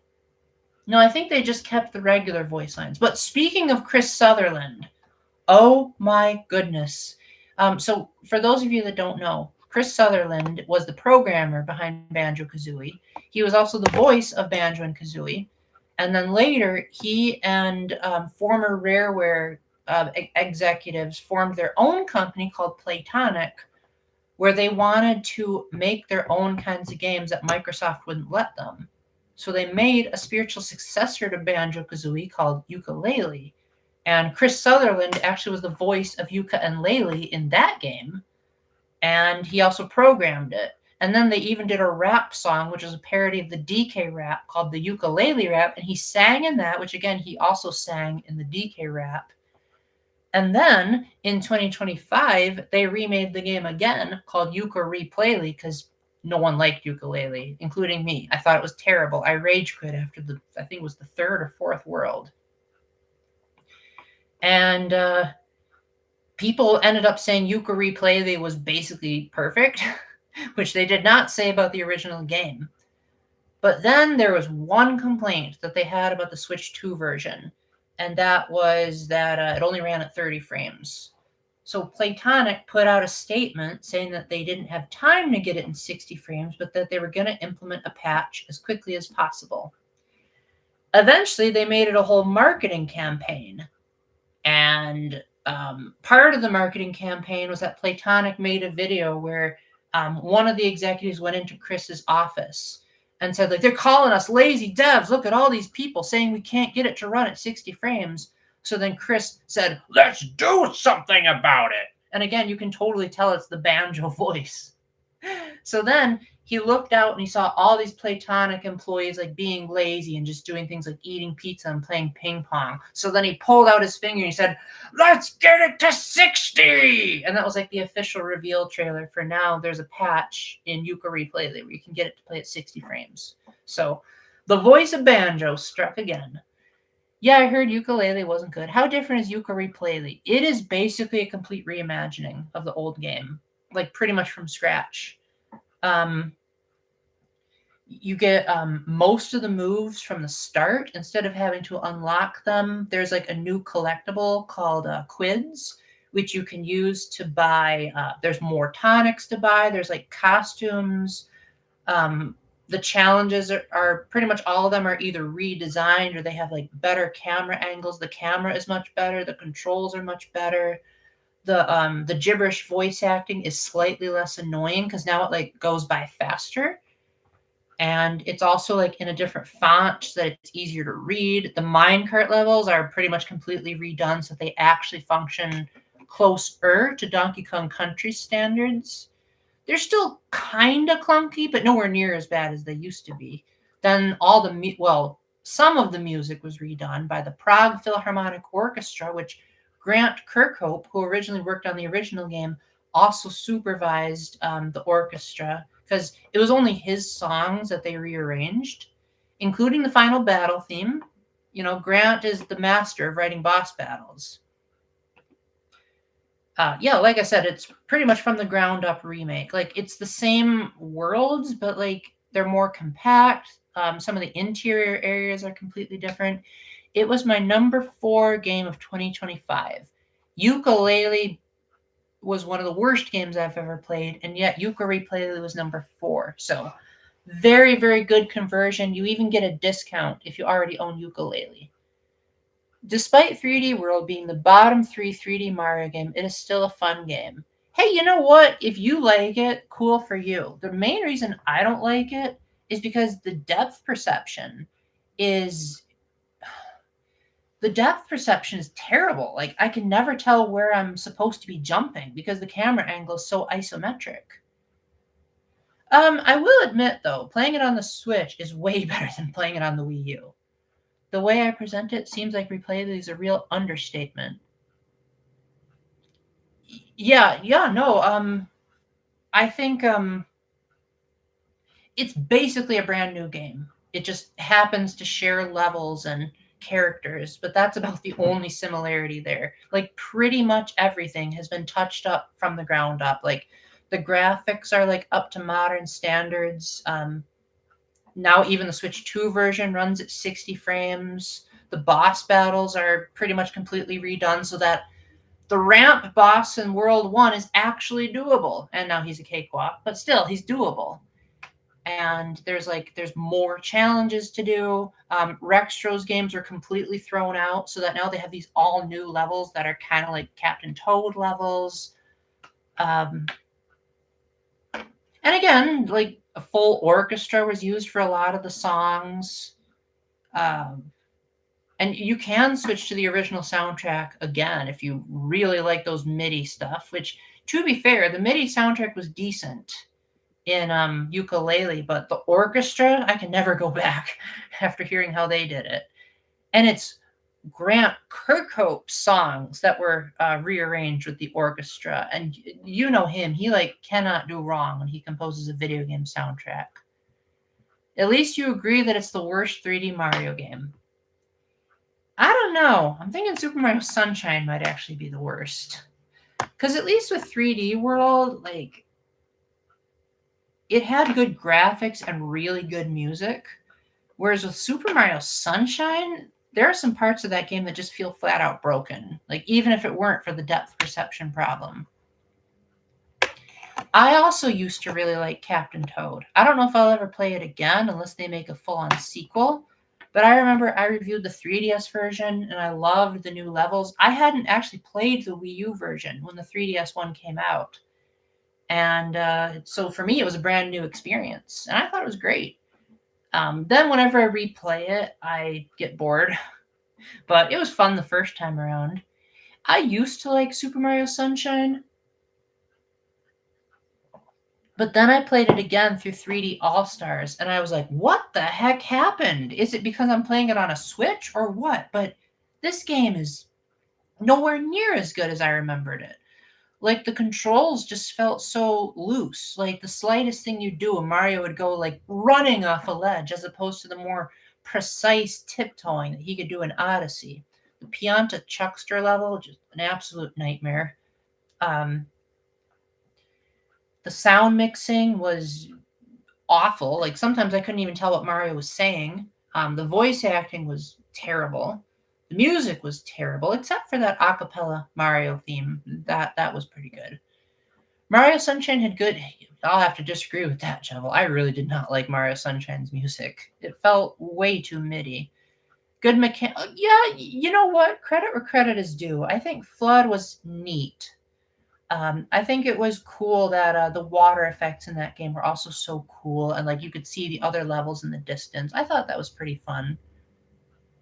No, I think they just kept the regular voice lines. But speaking of Chris Sutherland, oh my goodness. So for those of you that don't know, Chris Sutherland was the programmer behind Banjo-Kazooie. He was also the voice of Banjo and Kazooie. And then later, he and former Rareware executives formed their own company called Playtonic, where they wanted to make their own kinds of games that Microsoft wouldn't let them. So they made a spiritual successor to Banjo-Kazooie called Yooka-Laylee. And Chris Sutherland actually was the voice of Yuka and Laylee in that game. And he also programmed it. And then they even did a rap song, which was a parody of the DK rap called the Yooka-Laylee rap. And he sang in that, which again, he also sang in the DK rap. And then in 2025, they remade the game again called Yooka-Replaylee because no one liked Yooka-Laylee, including me. I thought it was terrible. I rage quit after I think it was the third or fourth world. And people ended up saying Yooka-Replaylee was basically perfect, which they did not say about the original game. But then there was one complaint that they had about the Switch 2 version, and that was that it only ran at 30 frames. So Playtonic put out a statement saying that they didn't have time to get it in 60 frames, but that they were going to implement a patch as quickly as possible. Eventually, they made it a whole marketing campaign. And part of the marketing campaign was that Playtonic made a video where one of the executives went into Chris's office and said, like, they're calling us lazy devs. Look at all these people saying we can't get it to run at 60 frames. So then Chris said, let's do something about it. And again, you can totally tell it's the Banjo voice. So then he looked out and he saw all these Platonic employees like being lazy and just doing things like eating pizza and playing ping pong. So then he pulled out his finger and he said, "Let's get it to 60!" And that was like the official reveal trailer for now. There's a patch in Yooka-Replay where you can get it to play at 60 frames. So the voice of Banjo struck again. Yeah, I heard Yooka-Laylee wasn't good. How different is Yooka-Replay? It is basically a complete reimagining of the old game, like pretty much from scratch. You get most of the moves from the start instead of having to unlock them. There's like a new collectible called quids, which you can use to buy. There's more tonics to buy. There's like costumes. The challenges are pretty much all of them are either redesigned or they have like better camera angles. The camera is much better. The controls are much better. The gibberish voice acting is slightly less annoying because now it like goes by faster. And it's also like in a different font so that it's easier to read. The minecart levels are pretty much completely redone so that they actually function closer to Donkey Kong Country standards. They're still kind of clunky, but nowhere near as bad as they used to be. Then some of the music was redone by the Prague Philharmonic Orchestra, which Grant Kirkhope, who originally worked on the original game, also supervised the orchestra because it was only his songs that they rearranged, including the final battle theme. You know, Grant is the master of writing boss battles. Like I said, it's pretty much from the ground up remake. Like it's the same worlds, but like they're more compact. Some of the interior areas are completely different. It was my number 4 game of 2025. Yooka-Laylee was one of the worst games I've ever played, and yet Yooka-Replay was number 4. So very, very good conversion. You even get a discount if you already own Yooka-Laylee. Despite 3D World being the bottom 3 3D Mario game, it is still a fun game. Hey, you know what? If you like it, cool for you. The main reason I don't like it is because the depth perception is terrible. Like I can never tell where I'm supposed to be jumping because the camera angle is so isometric. I will admit though, playing it on the Switch is way better than playing it on the Wii U. The way I present it seems like Replay is a real understatement. I think it's basically a brand new game. It just happens to share levels and characters, but that's about the only similarity there. Like pretty much everything has been touched up from the ground up. Like the graphics are like up to modern standards. Now even the Switch 2 version runs at 60 frames. The boss battles are pretty much completely redone so that the ramp boss in World 1 is actually doable. And now he's a cakewalk, but still, he's doable. And there's more challenges to do. Rextro's games are completely thrown out so that now they have these all new levels that are kind of like Captain Toad levels. And again, like a full orchestra was used for a lot of the songs. And you can switch to the original soundtrack again if you really like those MIDI stuff, which, to be fair, the MIDI soundtrack was decent in Yooka-Laylee, but the orchestra, I can never go back after hearing how they did it. And it's Grant Kirkhope's songs that were rearranged with the orchestra. And you know him, he cannot do wrong when he composes a video game soundtrack. At least you agree that it's the worst 3D Mario game. I don't know. I'm thinking Super Mario Sunshine might actually be the worst. Because at least with 3D World, it had good graphics and really good music. Whereas with Super Mario Sunshine, there are some parts of that game that just feel flat out broken. Even if it weren't for the depth perception problem. I also used to really like Captain Toad. I don't know if I'll ever play it again unless they make a full-on sequel. But I remember I reviewed the 3DS version, and I loved the new levels. I hadn't actually played the Wii U version when the 3DS one came out. And so for me, it was a brand new experience. And I thought it was great. Then whenever I replay it, I get bored. But it was fun the first time around. I used to like Super Mario Sunshine. But then I played it again through 3D All Stars, and I was like, what the heck happened? Is it because I'm playing it on a Switch or what? But this game is nowhere near as good as I remembered it. Like the controls just felt so loose. Like the slightest thing you do, Mario would go like running off a ledge, as opposed to the more precise tiptoeing that he could do in Odyssey. The Pianta Chuckster level, just an absolute nightmare. Um, the sound mixing was awful. Like sometimes I couldn't even tell what Mario was saying. The voice acting was terrible. The music was terrible, except for that acapella Mario theme. That was pretty good. Mario Sunshine had good. I'll have to disagree with that, Jevel. I really did not like Mario Sunshine's music. It felt way too MIDI. Good mechanic. Yeah, you know what? Credit where credit is due. I think Flood was neat. I think it was cool that the water effects in that game were also so cool, and like you could see the other levels in the distance. I thought that was pretty fun.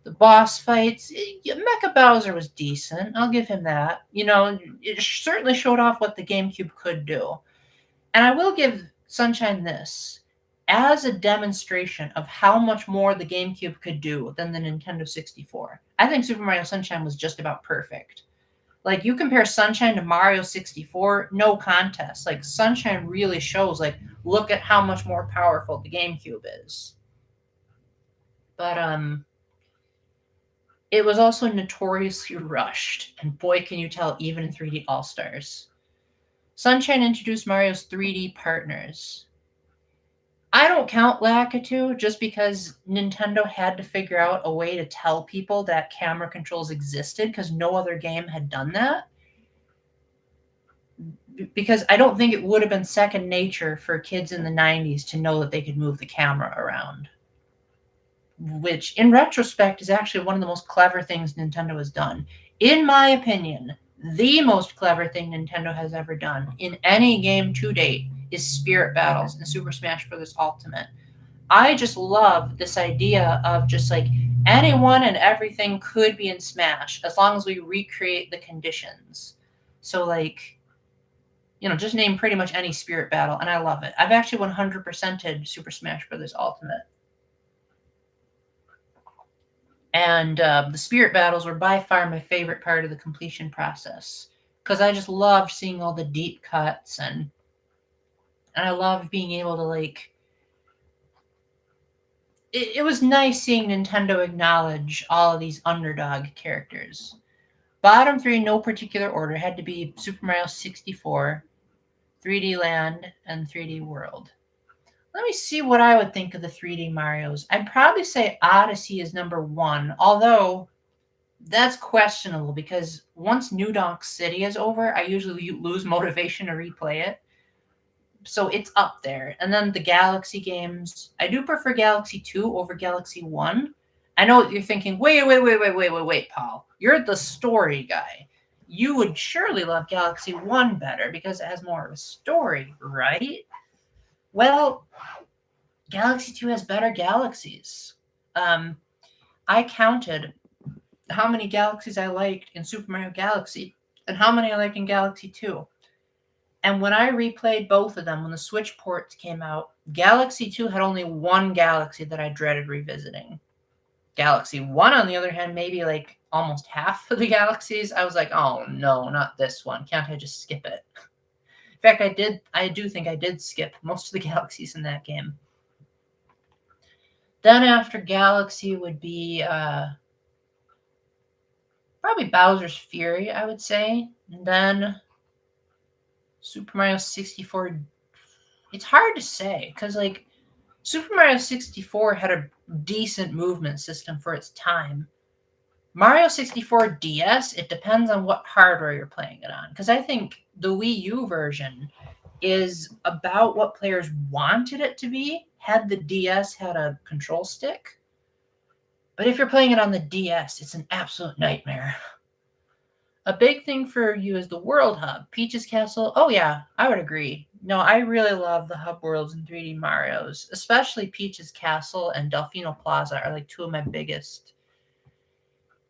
The boss fights, Mecha Bowser was decent. I'll give him that. It certainly showed off what the GameCube could do. And I will give Sunshine this as a demonstration of how much more the GameCube could do than the Nintendo 64. I think Super Mario Sunshine was just about perfect. Like you compare Sunshine to Mario 64, no contest. Like Sunshine really shows like look at how much more powerful the GameCube is. But it was also notoriously rushed, and boy can you tell even in 3D All-Stars. Sunshine introduced Mario's 3D partners. I don't count Lakitu just because Nintendo had to figure out a way to tell people that camera controls existed because no other game had done that. Because I don't think it would have been second nature for kids in the 90s to know that they could move the camera around. Which, in retrospect, is actually one of the most clever things Nintendo has done. In my opinion, the most clever thing Nintendo has ever done in any game to date is Spirit Battles in Super Smash Bros. Ultimate. I just love this idea of just like anyone and everything could be in Smash as long as we recreate the conditions. So, like, just name pretty much any Spirit Battle, and I love it. I've actually 100%ed Super Smash Bros. Ultimate. And the Spirit Battles were by far my favorite part of the completion process because I just loved seeing all the deep cuts and I loved being able to like. It was nice seeing Nintendo acknowledge all of these underdog characters. Bottom three, no particular order, had to be Super Mario 64, 3D Land, and 3D World. Let me see what I would think of the 3D Marios. I'd probably say Odyssey is number one, although that's questionable because once New Donk City is over, I usually lose motivation to replay it. So it's up there. And then the Galaxy games, I do prefer Galaxy 2 over Galaxy 1. I know what you're thinking, wait, Paul. You're the story guy. You would surely love Galaxy 1 better because it has more of a story, right? Well, Galaxy 2 has better galaxies. I counted how many galaxies I liked in Super Mario Galaxy and how many I liked in Galaxy 2. And when I replayed both of them, when the Switch ports came out, Galaxy 2 had only one galaxy that I dreaded revisiting. Galaxy 1, on the other hand, maybe like almost half of the galaxies. I was like, oh no, not this one. Can't I just skip it? In fact, I do think I did skip most of the galaxies in that game. Then after Galaxy would be probably Bowser's Fury, I would say. And then Super Mario 64. It's hard to say because like Super Mario 64 had a decent movement system for its time. Mario 64 DS, it depends on what hardware you're playing it on. Because I think the Wii U version is about what players wanted it to be, had the DS had a control stick. But if you're playing it on the DS, it's an absolute nightmare. A big thing for you is the World Hub. Peach's Castle, oh yeah, I would agree. No, I really love the hub worlds in 3D Marios, especially Peach's Castle and Delfino Plaza are like two of my biggest.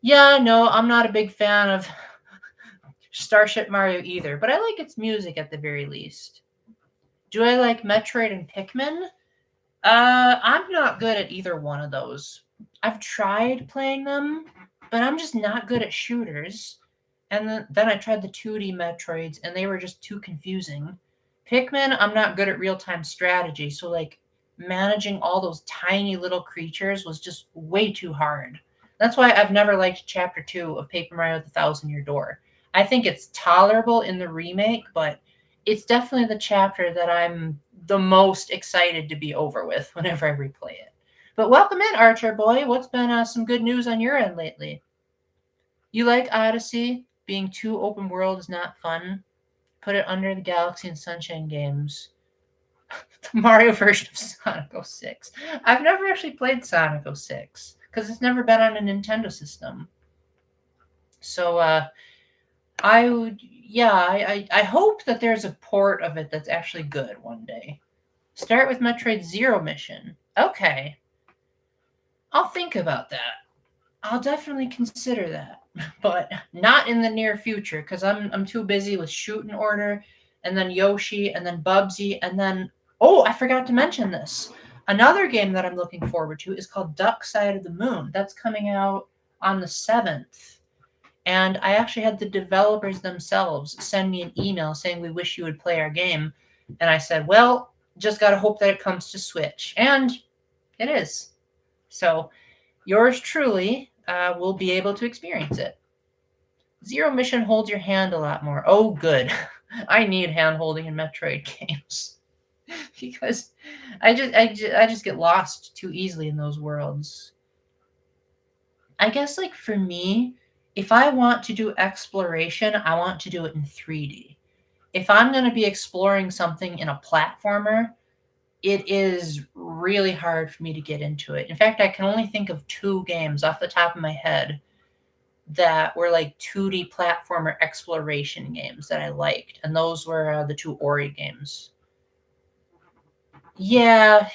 Yeah, no, I'm not a big fan of Starship Mario either, but I like its music at the very least. Do I like Metroid and Pikmin? I'm not good at either one of those. I've tried playing them, but I'm just not good at shooters. And then I tried the 2D Metroids, and they were just too confusing. Pikmin, I'm not good at real time strategy, so like managing all those tiny little creatures was just way too hard. That's why I've never liked Chapter 2 of Paper Mario The Thousand Year Door. I think it's tolerable in the remake, but it's definitely the chapter that I'm the most excited to be over with whenever I replay it. But welcome in, Archer Boy. What's been some good news on your end lately? You like Odyssey? Being too open world is not fun. Put it under the Galaxy and Sunshine games. The Mario version of Sonic 06. I've never actually played Sonic 06 because it's never been on a Nintendo system. So I would, yeah, I hope that there's a port of it that's actually good one day. Start with Metroid Zero Mission. Okay, I'll think about that. I'll definitely consider that, but not in the near future because I'm too busy with Shoot in Order, and then Yoshi, and then Bubsy, and then oh, I forgot to mention this. Another game that I'm looking forward to is called Duck Side of the Moon. That's coming out on the 7th. And I actually had the developers themselves send me an email saying we wish you would play our game. And I said, well, just got to hope that it comes to Switch. And it is. So yours truly will be able to experience it. Zero Mission holds your hand a lot more. Oh, good. I need hand holding in Metroid games because I just get lost too easily in those worlds. I guess like for me, if I want to do exploration, I want to do it in 3D. If I'm going to be exploring something in a platformer, it is really hard for me to get into it. In fact, I can only think of 2 games off the top of my head that were like 2D platformer exploration games that I liked, and those were the 2 Ori games. Yeah.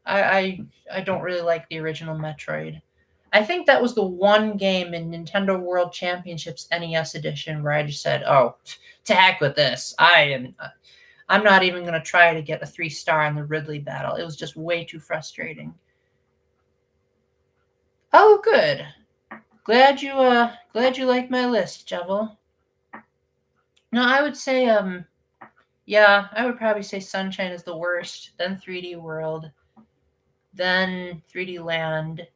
I don't really like the original Metroid. I think that was the one game in Nintendo World Championships NES edition where I just said, "Oh, to heck with this. I'm not even going to try to get a 3-star on the Ridley battle. It was just way too frustrating." Oh, good. Glad you like my list, Jevil. No, I would say yeah, I would probably say Sunshine is the worst, then 3D World, then 3D Land,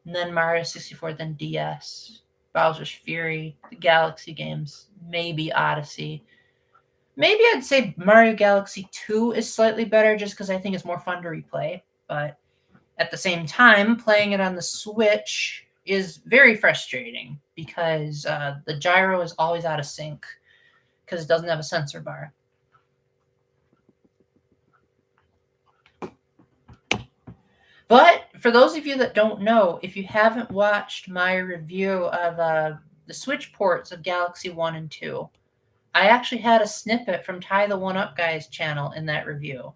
and then Mario 64, then DS, Bowser's Fury, the Galaxy games, maybe Odyssey. Maybe I'd say Mario Galaxy 2 is slightly better just because I think it's more fun to replay. But at the same time, playing it on the Switch is very frustrating because the gyro is always out of sync because it doesn't have a sensor bar. But for those of you that don't know, if you haven't watched my review of the Switch ports of Galaxy 1 and 2, I actually had a snippet from Ty the One Up Guy's channel in that review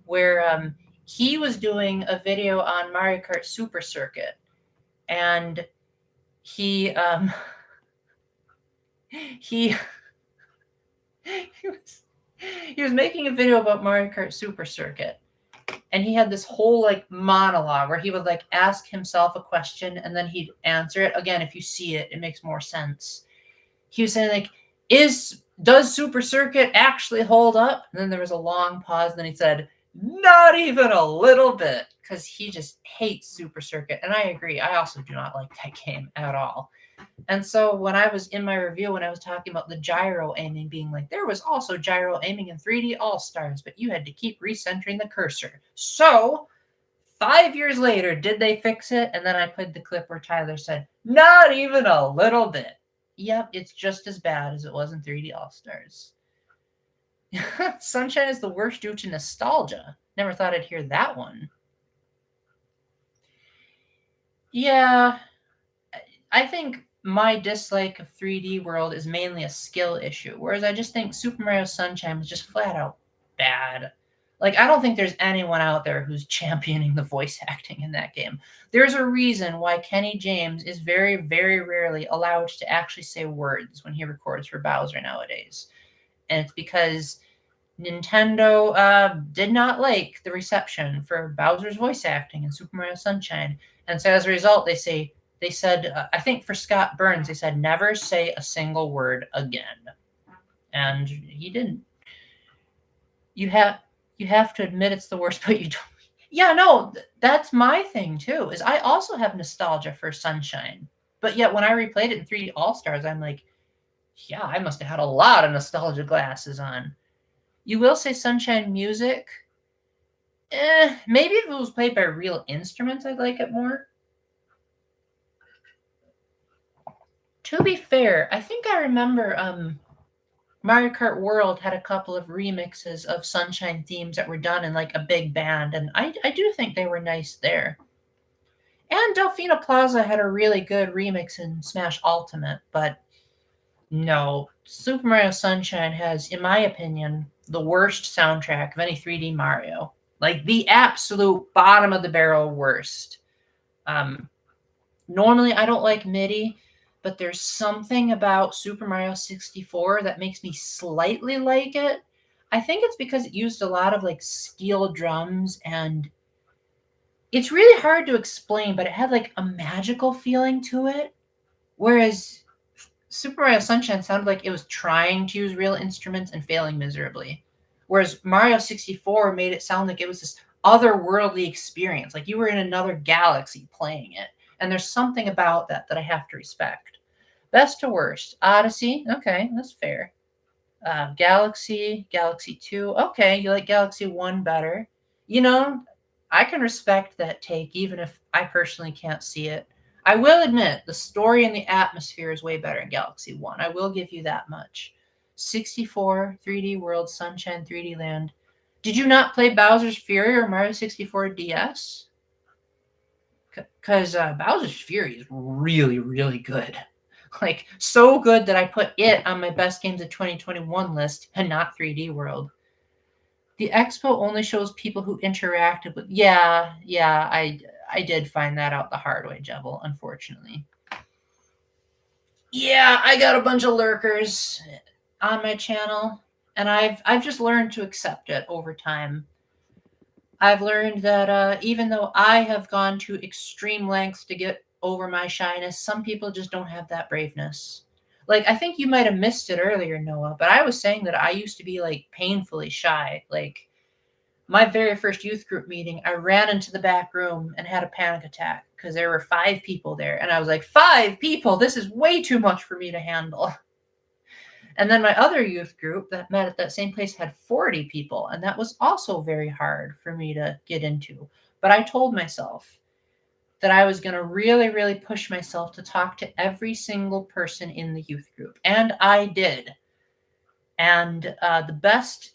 where he was doing a video on Mario Kart Super Circuit, and he he he was making a video about Mario Kart Super Circuit, and he had this whole like monologue where he would like ask himself a question and then he'd answer it. Again, if you see it, it makes more sense. He was saying like, does Super Circuit actually hold up? And then there was a long pause, and then he said, not even a little bit, because he just hates Super Circuit. And I agree. I also do not like that game at all. And so when I was in my review, when I was talking about the gyro aiming being like, there was also gyro aiming in 3D All-Stars, but you had to keep recentering the cursor. So 5 years later, did they fix it? And then I played the clip where Tyler said, not even a little bit. Yep, it's just as bad as it was in 3D All-Stars. Sunshine is the worst due to nostalgia. Never thought I'd hear that one. Yeah, I think my dislike of 3D World is mainly a skill issue, whereas I just think Super Mario Sunshine was just flat out bad. Like, I don't think there's anyone out there who's championing the voice acting in that game. There's a reason why Kenny James is very, very rarely allowed to actually say words when he records for Bowser nowadays. And it's because Nintendo did not like the reception for Bowser's voice acting in Super Mario Sunshine, and so as a result, they said I think for Scott Burns they said never say a single word again, and he didn't. You have you have to admit it's the worst, but you don't. Yeah, no, that's my thing too. Is I also have nostalgia for Sunshine, but yet when I replayed it in 3D All Stars, I'm like, yeah, I must have had a lot of nostalgia glasses on. You will say Sunshine music. Maybe if it was played by real instruments, I'd like it more. To be fair, I think I remember Mario Kart World had a couple of remixes of Sunshine themes that were done in like a big band, and I do think they were nice there. And Delfina Plaza had a really good remix in Smash Ultimate, but no, Super Mario Sunshine has, in my opinion, the worst soundtrack of any 3D Mario. Like the absolute bottom of the barrel worst. Um, Normally, I don't like MIDI, but there's something about Super Mario 64 that makes me slightly like it. I think it's because it used a lot of like steel drums, and it's really hard to explain, but it had like a magical feeling to it. Whereas Super Mario Sunshine sounded like it was trying to use real instruments and failing miserably. Whereas Mario 64 made it sound like it was this otherworldly experience, like you were in another galaxy playing it. And there's something about that that I have to respect. Best to worst, Odyssey. Okay, that's fair. Galaxy, Galaxy 2. Okay, you like Galaxy 1 better. You know, I can respect that take, even if I personally can't see it. I will admit the story and the atmosphere is way better in Galaxy 1. I will give you that much. 64, 3D World, Sunshine, 3D Land. Did you not play Bowser's Fury or Mario 64 DS? Because Bowser's Fury is really, really good. Like, so good that I put it on my best games of 2021 list and not 3D World. The expo only shows people who interacted with. Yeah, I did find that out the hard way, Jebel, unfortunately. Yeah, I got a bunch of lurkers on my channel, and I've just learned to accept it over time. I've learned that even though I have gone to extreme lengths to get over my shyness, some people just don't have that braveness. Like, I think you might have missed it earlier, Noah, but I was saying that I used to be like painfully shy. Like, my very first youth group meeting, I ran into the back room and had a panic attack because there were 5 people there. And I was like, 5 people? This is way too much for me to handle. And then my other youth group that met at that same place had 40 people. And that was also very hard for me to get into. But I told myself that I was going to really, really push myself to talk to every single person in the youth group. And I did. And the best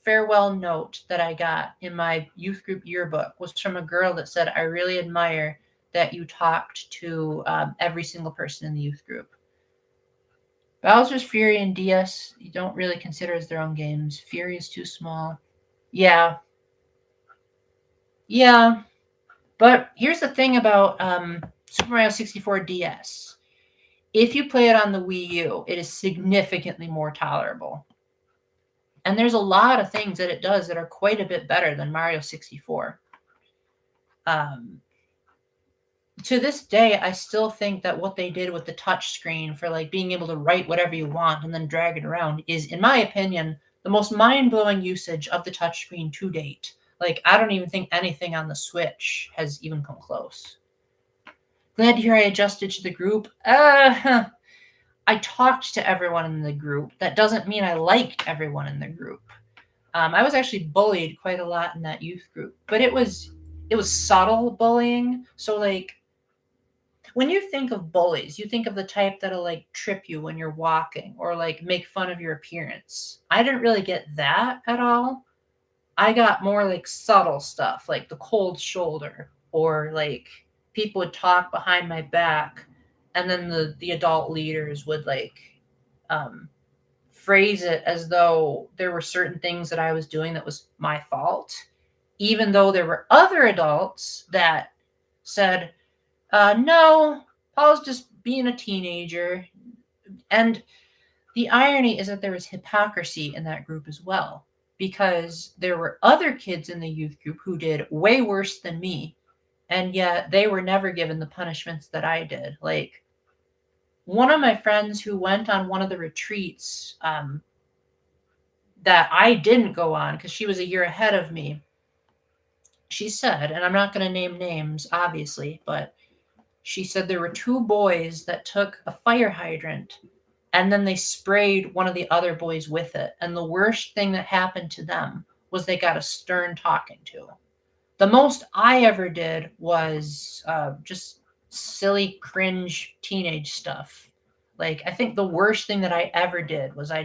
farewell note that I got in my youth group yearbook was from a girl that said, I really admire that you talked to every single person in the youth group. Bowser's Fury and DS, you don't really consider as their own games. Fury is too small. Yeah. Yeah. But here's the thing about Super Mario 64 DS. If you play it on the Wii U, it is significantly more tolerable. And there's a lot of things that it does that are quite a bit better than Mario 64. To this day, I still think that what they did with the touch screen for like being able to write whatever you want and then drag it around is, in my opinion, the most mind-blowing usage of the touch screen to date. Like, I don't even think anything on the Switch has even come close. Glad to hear I adjusted to the group. I talked to everyone in the group. That doesn't mean I liked everyone in the group. I was actually bullied quite a lot in that youth group, but it was subtle bullying. So like, when you think of bullies, you think of the type that'll like trip you when you're walking or like make fun of your appearance. I didn't really get that at all. I got more like subtle stuff, like the cold shoulder, or like people would talk behind my back, and then the adult leaders would like um, phrase it as though there were certain things that I was doing that was my fault, even though there were other adults that said, no, Paul's just being a teenager. And The irony is that there was hypocrisy in that group as well, because there were other kids in the youth group who did way worse than me, and yet they were never given the punishments that I did. Like, one of my friends who went on one of the retreats that I didn't go on because she was a year ahead of me, she said, and I'm not going to name names, obviously, but she said there were two boys that took a fire hydrant and then they sprayed one of the other boys with it. And the worst thing that happened to them was they got a stern talking to. The most I ever did was just silly, cringe teenage stuff. Like, I think the worst thing that I ever did was I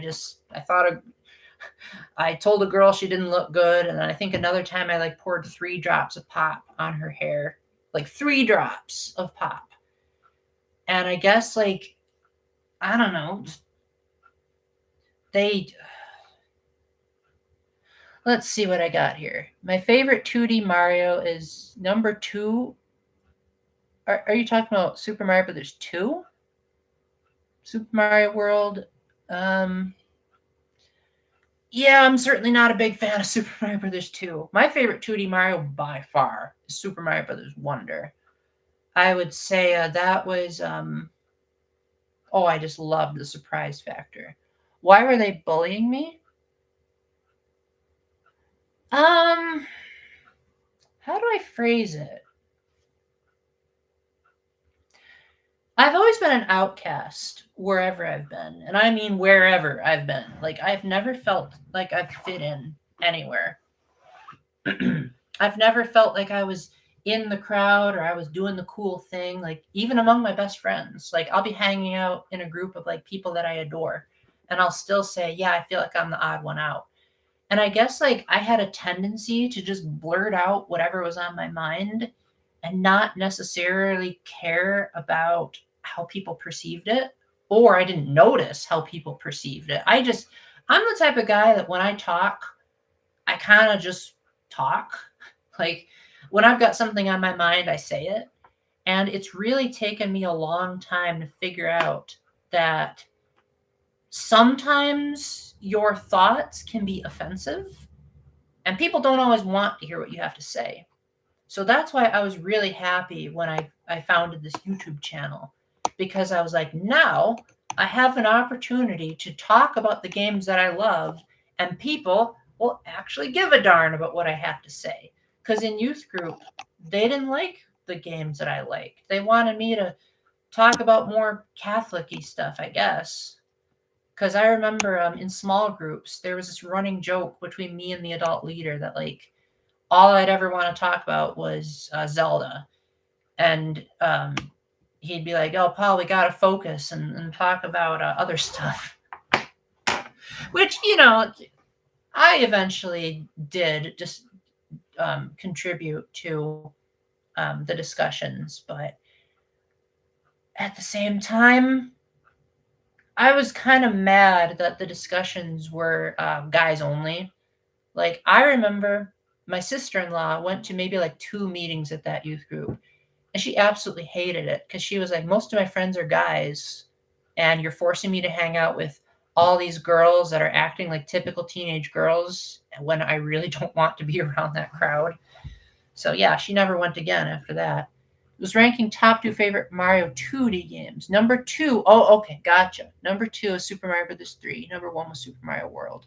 told a girl she didn't look good, and I think another time I like poured 3 drops of pop on her hair, like 3 drops of pop. And I guess, like, I don't know, they. Let's see what I got here. My favorite 2D Mario is number 2. Are you talking about Super Mario Brothers 2? Super Mario World? Um, yeah, I'm certainly not a big fan of Super Mario Brothers 2. My favorite 2D Mario by far is Super Mario Brothers Wonder. I would say that was oh, I just loved the surprise factor. Why were they bullying me? Um, how do I phrase it? I've always been an outcast wherever I've been, and I mean wherever I've been. Like, I've never felt like I've fit in anywhere. I've never felt like I was in the crowd or I was doing the cool thing, like even among my best friends. Like, I'll be hanging out in a group of like people that I adore, and I'll still say, "Yeah, I feel like I'm the odd one out." And I guess like I had a tendency to just blurt out whatever was on my mind and not necessarily care about how people perceived it, or I didn't notice how people perceived it. I'm the type of guy that when I talk, I kind of just talk. Like, when I've got something on my mind, I say it. And it's really taken me a long time to figure out that sometimes your thoughts can be offensive and people don't always want to hear what you have to say. So that's why I was really happy when I founded this YouTube channel, because I was like, now I have an opportunity to talk about the games that I love, and people will actually give a darn about what I have to say. Because in youth group, they didn't like the games that I liked. They wanted me to talk about more Catholic-y stuff, I guess. Because I remember in small groups, there was this running joke between me and the adult leader that, like, all I'd ever want to talk about was Zelda. And he'd be like, "Oh, Paul, we got to focus and talk about other stuff." Which, I eventually did just contribute to the discussions. But at the same time, I was kind of mad that the discussions were guys only. Like, I remember my sister-in-law went to maybe like 2 meetings at that youth group, and she absolutely hated it because she was like, most of my friends are guys, and you're forcing me to hang out with all these girls that are acting like typical teenage girls when I really don't want to be around that crowd. So yeah, she never went again after that. It was ranking top 2 favorite Mario 2D games. Number 2, oh, okay, gotcha. Number 2 is Super Mario Bros. 3. Number 1 was Super Mario World.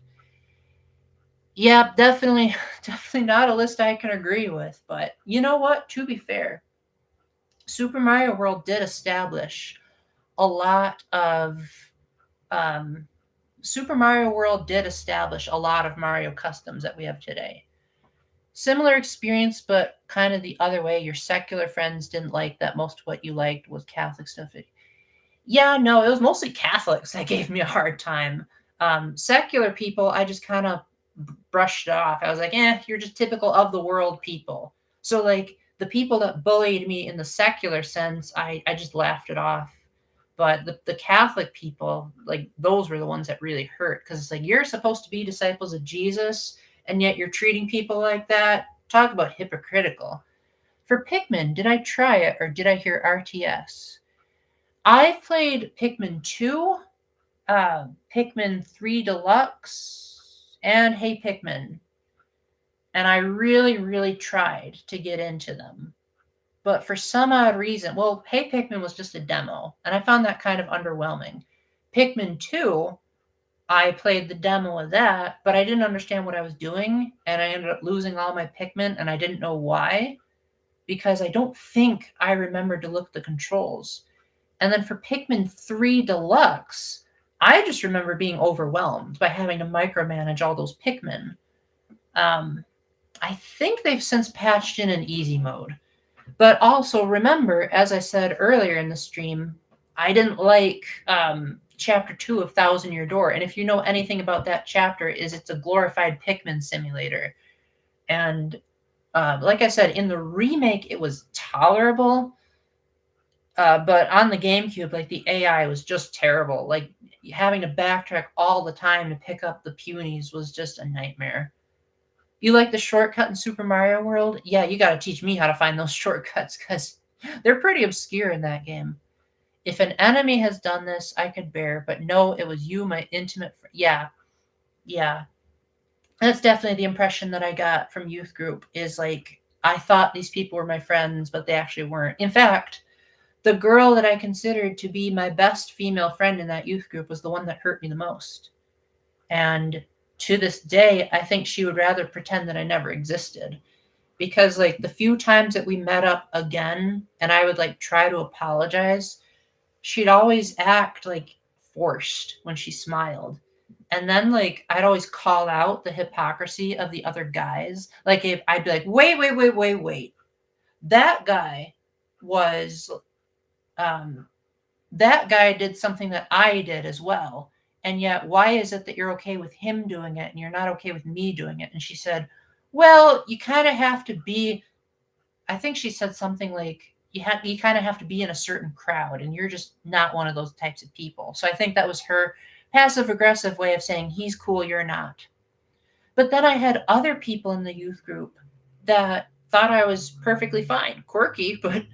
Yeah, definitely, definitely not a list I can agree with. But you know what? To be fair, Super Mario World did establish a lot of um, Super Mario World did establish a lot of Mario customs that we have today. Similar experience, but kind of the other way. Your secular friends didn't like that. Most of what you liked was Catholic stuff. Yeah, no, it was mostly Catholics that gave me a hard time. Secular people, I just kind of brushed it off. I was like, you're just typical of the world people. So, like, the people that bullied me in the secular sense, I just laughed it off. But the Catholic people, like, those were the ones that really hurt, because it's like, you're supposed to be disciples of Jesus, and yet you're treating people like that. Talk about hypocritical. For Pikmin, did I try it or did I hear RTS? I've played Pikmin 2 Pikmin 3 Deluxe, and Hey Pikmin. And I really, really tried to get into them. But for some odd reason, well, Hey Pikmin was just a demo, and I found that kind of underwhelming. Pikmin 2, I played the demo of that, but I didn't understand what I was doing, and I ended up losing all my Pikmin, and I didn't know why, because I don't think I remembered to look at the controls. And then for Pikmin 3 Deluxe, I just remember being overwhelmed by having to micromanage all those Pikmin. Um, I think they've since patched in an easy mode. But also remember, as I said earlier in the stream, I didn't like chapter 2 of Thousand Year Door. And if you know anything about that chapter, is it's a glorified Pikmin simulator. And like I said, in the remake, it was tolerable. But on the GameCube, like the AI was just terrible. Like having to backtrack all the time to pick up the punies was just a nightmare. You like the shortcut in Super Mario World? Yeah, you got to teach me how to find those shortcuts because they're pretty obscure in that game. If an enemy has done this, I could bear, but no, it was you, my intimate friend. Yeah, yeah. That's definitely the impression that I got from youth group is like, I thought these people were my friends, but they actually weren't. In fact, the girl that I considered to be my best female friend in that youth group was the one that hurt me the most. And to this day, I think she would rather pretend that I never existed. Because like the few times that we met up again and I would like try to apologize, she'd always act like forced when she smiled. And then like I'd always call out the hypocrisy of the other guys. Like if I'd be like, wait. That guy was um that guy did something that I did as well. And yet, why is it that you're okay with him doing it and you're not okay with me doing it? And she said, well, you kind of have to be, I think she said something like, you kind of have to be in a certain crowd and you're just not one of those types of people. So I think that was her passive aggressive way of saying, he's cool, you're not. But then I had other people in the youth group that thought I was perfectly fine, quirky, but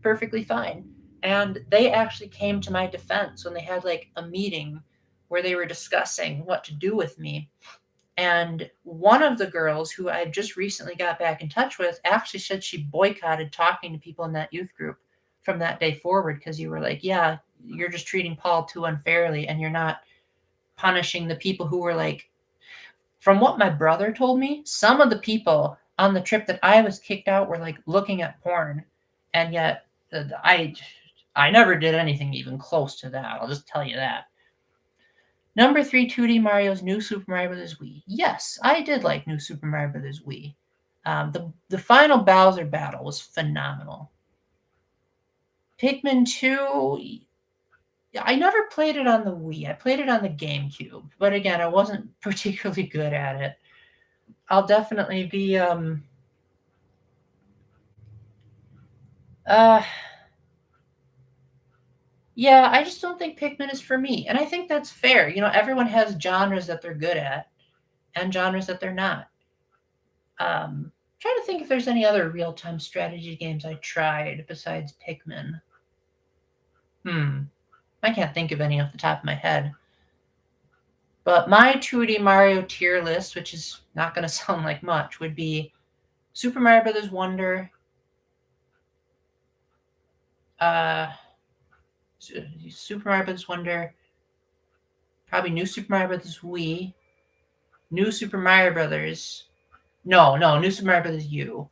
perfectly fine. And they actually came to my defense when they had like a meeting where they were discussing what to do with me. And one of the girls who I just recently got back in touch with actually said she boycotted talking to people in that youth group from that day forward because you were like, yeah, you're just treating Paul too unfairly and you're not punishing the people who were like, from what my brother told me, some of the people on the trip that I was kicked out were like looking at porn. And yet I never did anything even close to that. I'll just tell you that. Number 3, 2D Mario's New Super Mario Bros. Wii. Yes, I did like New Super Mario Bros. Wii. The final Bowser battle was phenomenal. Pikmin 2, I never played it on the Wii. I played it on the GameCube. But again, I wasn't particularly good at it. I'll definitely be yeah, I just don't think Pikmin is for me. And I think that's fair. You know, everyone has genres that they're good at and genres that they're not. Trying to think if there's any other real-time strategy games I tried besides Pikmin. I can't think of any off the top of my head. But my 2D Mario tier list, which is not going to sound like much, would be Super Mario Bros. Wonder, Super Mario Bros. Wonder, probably New Super Mario Bros. Wii, New Super Mario Brothers. No, New Super Mario Brothers U.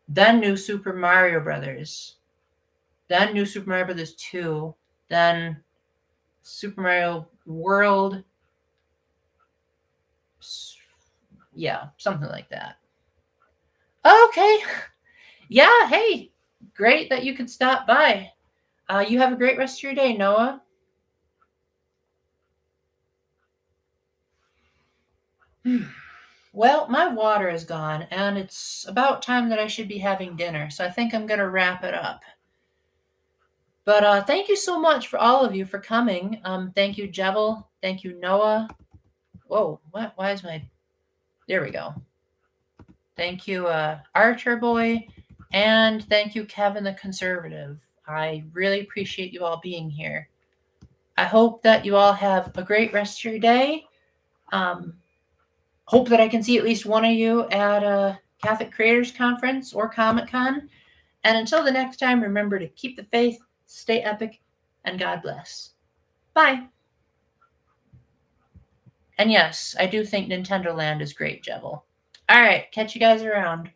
Then New Super Mario Brothers. Then New Super Mario Brothers 2. Then Super Mario World. Yeah, something like that. Okay. Yeah, hey. Great that you could stop by. You have a great rest of your day, Noah. Well, my water is gone, and it's about time that I should be having dinner, so I think I'm going to wrap it up. But thank you so much for all of you for coming. Thank you, Jebel. Thank you, Noah. Whoa, what? Why is my... There we go. Thank you, Archer Boy. And thank you, Kevin the Conservative. I really appreciate you all being here. I hope that you all have a great rest of your day. Hope that I can see at least one of you at a Catholic Creators Conference or Comic Con. And until the next time, remember to keep the faith, stay epic, and God bless. Bye. And yes, I do think Nintendo Land is great, Jebel. All right, catch you guys around.